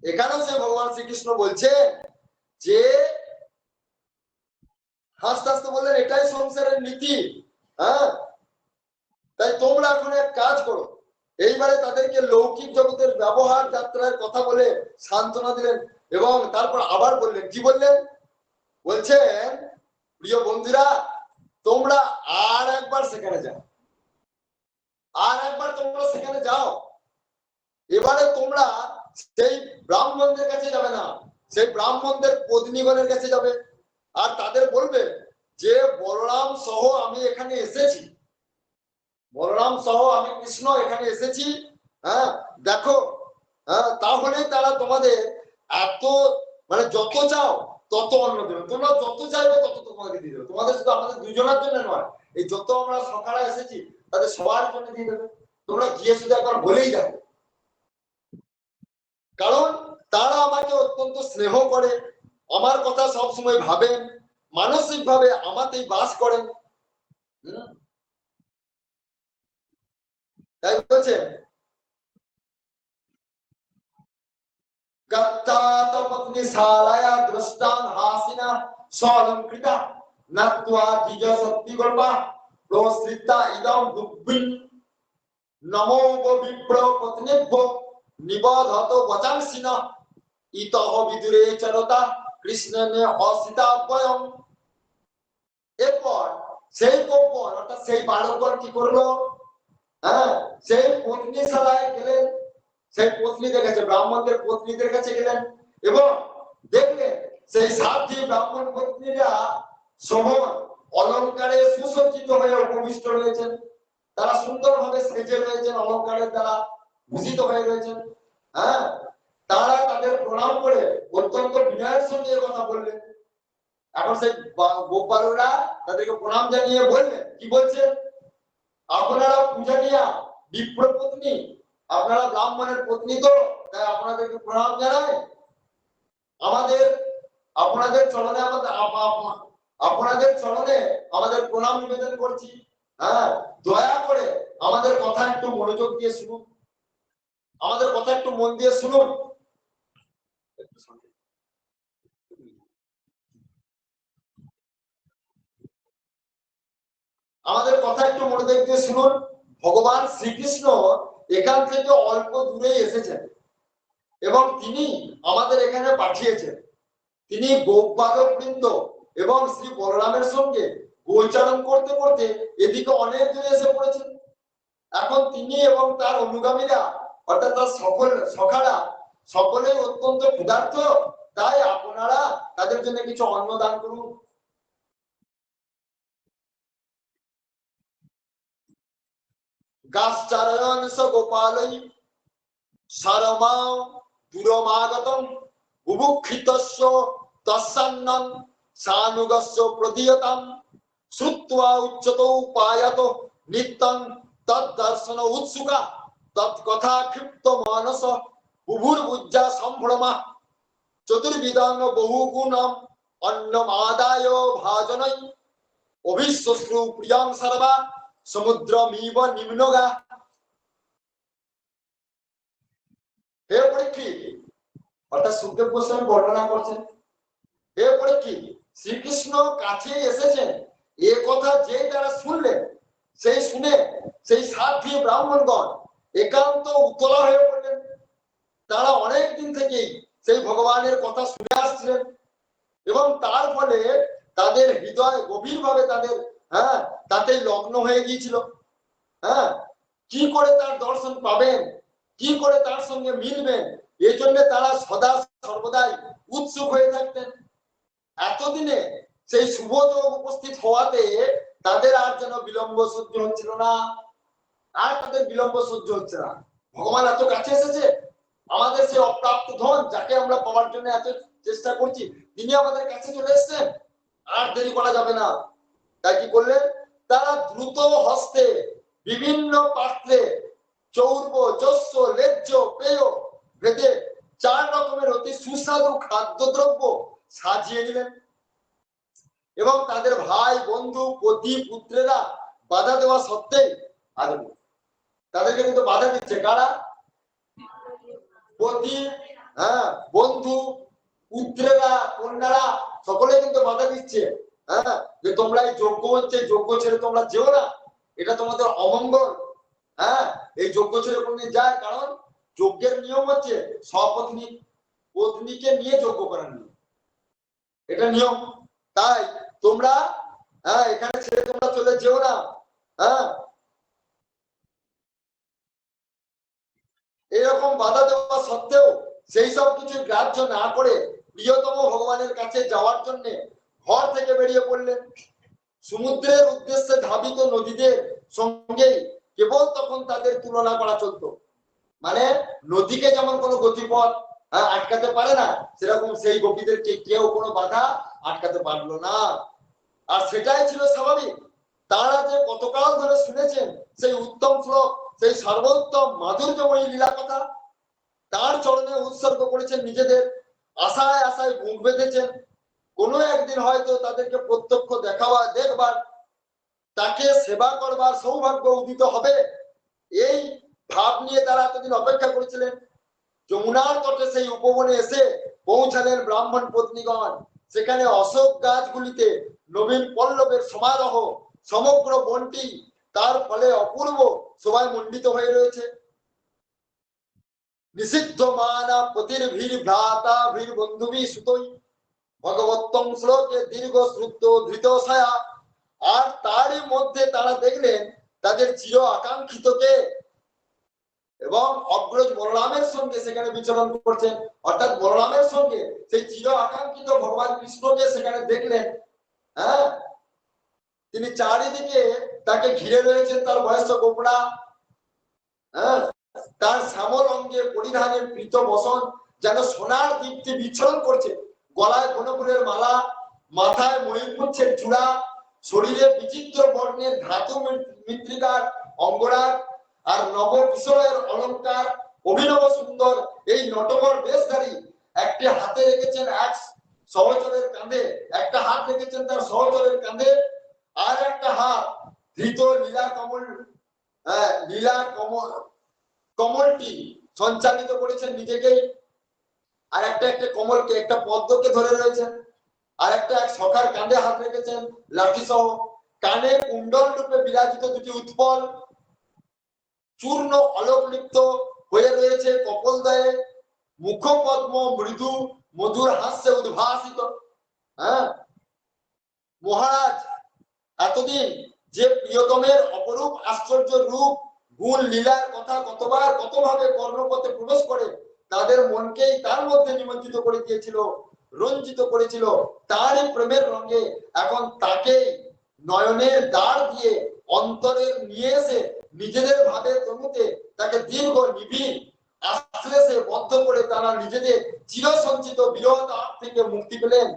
এখানেও সে ভগবান শ্রীকৃষ্ণ বলছে যে, হাসতে হাসতে বললেন এটাই সংসারের নীতি। হ্যাঁ তাই তোমরা এখন এক কাজ করো। এইবারে তাদেরকে লৌকিক জগতের ব্যবহার যাত্রার কথা বলে সান্ত্বনা দিলেন এবং তারপর আবার বললেন, কি বললেন? বলছেন প্রিয় বন্ধুরা, তোমরা আর একবার সেখানে যাও, আর একবার তোমরা সেখানে যাও। এবারে তোমরা সেই ব্রাহ্মণদের কাছে যাবে না, সেই ব্রাহ্মণদের পত্নীগণের কাছে যাবে আর তাদের বলবে যে বলরাম সহ আমি এখানে এসেছি, বলরাম সহ আমি কৃষ্ণ এখানে এসেছি। হ্যাঁ দেখো, হ্যাঁ তাহলেই তারা তোমাদের এত মানে যত চাও তত অন্ন দেবে, তোমরা যত চাইবে তত তোমাকে দিয়ে দেবে। তোমাদের শুধু আমাদের দুজনের জন্য নয়, এই যত আমরা সকালে এসেছি তাদের সবার জন্য দিয়ে দেবে। তোমরা গিয়ে শুধু একবার বলেই যাবে, কারণ তারা আমাকে অত্যন্ত স্নেহ করে, আমার কথা সব সময় ভাবেন, মানসিক ভাবে আমাতেই বাস করেন। তাই বলছে নমো বিপ্র পত্নীভ্যো নিবধত বচাংসিনা ইতঃ বিদুরে চরতা কৃষ্ণেনে অসিতাভয়ং। এরপর সেই গোপন অর্থাৎ সেই বালকগণ কি করলো? হ্যাঁ সেই পত্নীশালায় গেলেন, সেই পত্নীদের কাছে, ব্রাহ্মণদের পত্নীদের কাছে গেলেন এবং দেখলেন সেই সাধ্যী ব্রাহ্মণ পত্নীরা সমন অলঙ্কারে সুসজ্জিত হয়ে উপবিষ্ট রয়েছেন, তারা সুন্দরভাবে সেজে রয়েছেন, অলঙ্কারের দ্বারা ভূষিত হয়ে রয়েছেন। হ্যাঁ তারা তাদের প্রণাম করে অত্যন্ত বিনয়ের সঙ্গে কথা বললেন। এখন সেই গোপালরা তাদেরকে প্রণাম জানিয়ে বললেন, কি বলছেন? আপনারা পূজনীয়া বিপ্র পত্নী, আপনারা ব্রাহ্মণের পত্নী, তো তাই আপনাদেরকে প্রণাম জানাই। আমাদের আপনাদের চরণে আমাদের প্রণাম নিবেদন করছি। হ্যাঁ, দয়া করে আমাদের কথা একটু মনোযোগ দিয়ে শুনুন, আমাদের কথা একটু মন দিয়ে শুনুন। আমাদের কথা একটু মনোযোগ দিয়ে শুনুন। ভগবান শ্রীকৃষ্ণ এখান থেকে অল্প দূরে এসেছেন এবং তিনি আমাদের এখানে পাঠিয়েছেন। তিনি গোপালক বৃন্দ এবং শ্রী বলরামের সঙ্গে গোচারণ করতে করতে এদিকে অনেক দূরে এসে পড়েছেন। এখন তিনি এবং তার অনুগামীরা অর্থাৎ তার সকল সখারা সকলেই অত্যন্ত ক্ষুধার্ত, তাই আপনারা তাদের জন্য কিছু অন্ন দান করুন। গাছচারণ স গোপালই সারমা দুরমাগতম বুভুক্ষিতস্য তস্যান্নং সানুগস্য প্রদীয়তাম শ্রুত্বা উচ্যতৌ পায়ত নিত্যং তদ্দর্শন উৎসুকা তৎকথা ক্ষিপ্ত মানস বুভুর্বুজ্জা সম্ভ্রমা চতুর্বিধাং বহুগুণম অন্নমাদায় ভাজনৈ অভিশ্বশ্রু প্রিয়ং সর্বা সমুদ্রমিব নিম্নগা। হে পরীক্ষিত, অর্থাৎ সুখদেব গোস্বামী বর্ণনা করছেন, হে পরীক্ষিত, শ্রীকৃষ্ণ কাছে এসেছেন এ কথা যে তারা শুনলেন, সেই শুনে সেই সাধ্বী ব্রাহ্মণগণ একান্ত উত্তলা হয়ে পড়লেন। তারা অনেক দিন থেকেই সেই ভগবানের কথা শুনে আসছিলেন এবং তার ফলে তাদের হৃদয় গভীরভাবে তাদের তাতে লগ্ন হয়ে গিয়েছিল। কি করে তার দর্শন পাবেন, কি করে তার সঙ্গে মিলবেন, এই জন্য তারা সদা সর্বদাই উৎসুক হয়ে থাকতেন। এতদিনে সেই শুভযোগ উপস্থিত হওয়াতে তাদের আর যেন বিলম্ব সহ্য হচ্ছিল না, আর তাদের বিলম্ব সহ্য হচ্ছে না। ভগবান এত কাছে এসেছে, আমাদের সেই অপ্রাপ্ত ধন যাকে আমরা পাওয়ার জন্য এত চেষ্টা করছি, তিনি আমাদের কাছে চলে এসেছেন, আর দেরি করা যাবে না। তাই কি করলেন, তারা দ্রুত হস্তে বিভিন্ন পাত্রে চৌর্ব যস্য লেজ্জ পেয় ভেদে 4 রকমের অতি সুস্বাদু খাদ্যদ্রব্য সাজিয়ে নিলেন এবং তাদের ভাই বন্ধু পতি পুত্রেরা বাধা দেওয়া সত্ত্বেও আসবে। তাদেরকে কিন্তু বাধা দিচ্ছে কারা? পতি, বন্ধু, পুত্রেরা, কন্যারা সকলে কিন্তু বাধা দিচ্ছে, যে তোমরা এই যজ্ঞ হচ্ছে, যজ্ঞ ছেড়ে তোমরা যেও না, এটা তোমাদের অমঙ্গল। এই যজ্ঞ ছেড়ে কোনদিন যায়, কারণ যজ্ঞের নিয়ম হচ্ছে সপত্নী পত্নীকে নিয়ে যজ্ঞ করার নিয়ম, এটা নিয়ম। তাই তোমরা এখানে ছেড়ে তোমরা চলে যেও না। এরকম বাধা দেওয়া সত্ত্বেও সেই সব কিছু গ্রাহ্য না করে প্রিয়তম ভগবানের কাছে যাওয়ার জন্য ঘর থেকে বেরিয়ে পড়লেন। সমুদ্রের উদ্দেশ্যে ধাবিত নদীদের সঙ্গে কেবল তখন তাদের তুলনা করা চলত। মানে নদীকে যেমন কোনো গতিপথ আটকাতে পারে না, সেরকম সেই গোপীদেরকে কেউ কোনো বাধা আটকাতে পারলো না। আর সেটাই ছিল স্বাভাবিক। তারা যে কতকাল ধরে শুনেছেন সেই উত্তম শ্লোক, সেই সর্বোত্তম মাধুর্যময়ী লীলা কথা, তার চরণে উৎসর্গ করেছেন নিজেদের, আশায় আশায় বুক বেঁধেছেন কোনো একদিন হয়তো তাদেরকে প্রত্যক্ষ দেখবার, তাকে সেবা করবার সৌভাগ্য উদিত হবে, এই ভাব নিয়ে তারা এতদিন অপেক্ষা করেছিলেন। যমুনার তটে সেই উপবনে এসে পৌঁছালেন ব্রাহ্মণ পত্নীগণ। সেখানে অশোক গাছগুলিতে নবীন পল্লবের সমারোহ, সমগ্র বনটি তার ফলে অপূর্ব শোভায় মণ্ডিত হয়ে রয়েছে। নিষিদ্ধ মানা পতির ভীর ভ্রাতা ভীর বন্ধুবি সুতই ভগবত্তম শ্লোকে দীর্ঘ শ্রুত ধৃত ছায়া। আর তারই মধ্যে তারা দেখলেন তাদের চির আকাঙ্ক্ষিতকে এবং অগ্রজ বলরামের সঙ্গে সেখানে বিচরণ করছেন। অর্থাৎ বলরামের সঙ্গে সেই চির আকাঙ্ক্ষিত ভগবান কৃষ্ণকে সেখানে দেখলেন। তিনি চারিদিকে তাকে ঘিরে রয়েছেন, তার বয়স্ক গোপড়া, তার শ্যামল অঙ্গে পরিধানের পীত বসন যেন সোনার দীপ্তি বিচ্ছরণ করছে। গলায় ঘনফুলের মালা, মাথায় ময়ূরপুচ্ছের চূড়া, শরীরে বিচিত্র বর্ণের ধাতু মৃত্তিকার অঙ্গরাগ আর নব কিশোরের অলঙ্কার, অভিনব সুন্দর এই নটবর বেশধারী একটি হাতে রেখেছেন এক সহচরের কাঁধে, একটা হাত রেখেছেন তার সহচরের কাঁধে, আর একটা হাত ধৃত লীলা কমল, লীলা কমলটি সঞ্চালিত করেছেন নিজেকেই, আর একটা কমলকে, একটা পদ্মকে ধরে রয়েছেন, আর এক সখার কাঁধে হাত রেখেছেন লাঠি সহ, কানে কুণ্ডল রূপে বিরাজিত দুটি উৎপল, চূর্ণ অলোকলিপ্ত হয়ে রয়েছে কপলদয়ে, মুখপদ্ম মৃদু মধুর হাস্যে উদ্ভাসিত। হ্যাঁ মহারাজ, এতদিন যে প্রিয়তমের অপরূপ আশ্চর্য রূপ গুণ লীলার কথা কতবার কতভাবে কর্ণপথে প্রবেশ করে তাদের মনকেই তার মধ্যে নিমজ্জিত করে দিয়েছিল, রঞ্জিত করেছিল, তারই প্রেমের রঙে এখন তাকে নয়নের দ্বার দিয়ে অন্তরে নিয়ে এসে নিজেদের ভাবে তনুতে তাকে দীর্ঘ নিবিড় আশ্লেষে বদ্ধ করে তারা নিজেদের চিরসঞ্চিত বিরহ থেকে মুক্তি পেলেন।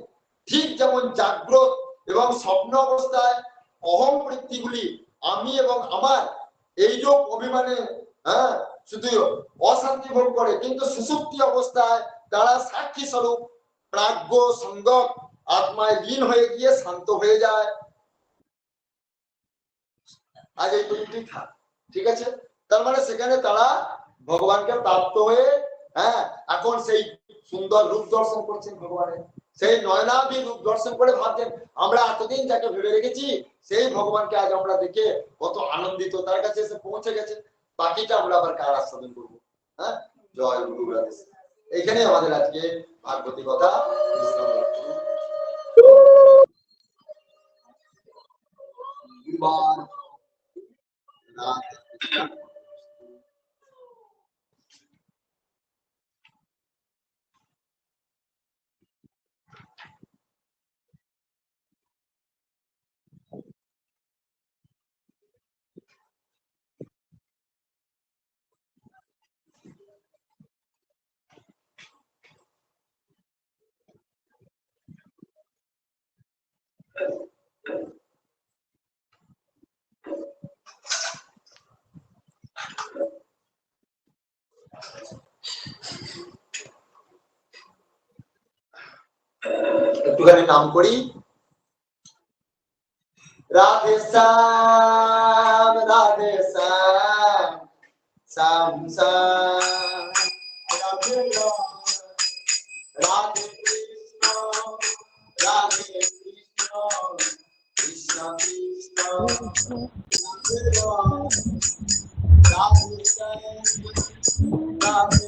ঠিক যেমন জাগ্রত এবং স্বপ্ন অবস্থায় অহম বৃত্তিগুলি আমি এবং আমার এইরূপ অভিমানে শুধু অশান্তি ভোগ করে, কিন্তু সুষুপ্তি অবস্থায় তারা সাক্ষী স্বরূপ প্রাজ্ঞ সঙ্গক আত্মায় লীন হয়ে গিয়ে শান্ত হয়ে যায়। আজ এই পর্যন্তই থাক, ঠিক আছে? তার মানে সেখানে তারা ভগবানকে প্রাপ্ত হয়ে এখন সেই সুন্দর রূপ দর্শন করছেন ভগবানের, সেই নয়নাভি রূপ দর্শন করে ভাবছেন আমরা এতদিন যাকে ভেবে রেখেছি সেই ভগবানকে আজ আমরা দেখে কত আনন্দিত, তার কাছে এসে পৌঁছে গেছে। বাকিটা আমরা আবার কার আস্বাদন করবো? জয় গুরু। এইখানে আমাদের আজকে ভাগবতী কথা একটুখানি নাম করি। রাধে শ্যাম রাধে শ্যাম, শ্যাম শ্যাম রাধে রাধে কৃষ্ণ রাধে কৃষ্ণ, কৃষ্ণ কৃষ্ণ রাধে রাধে শ্যাম রাধে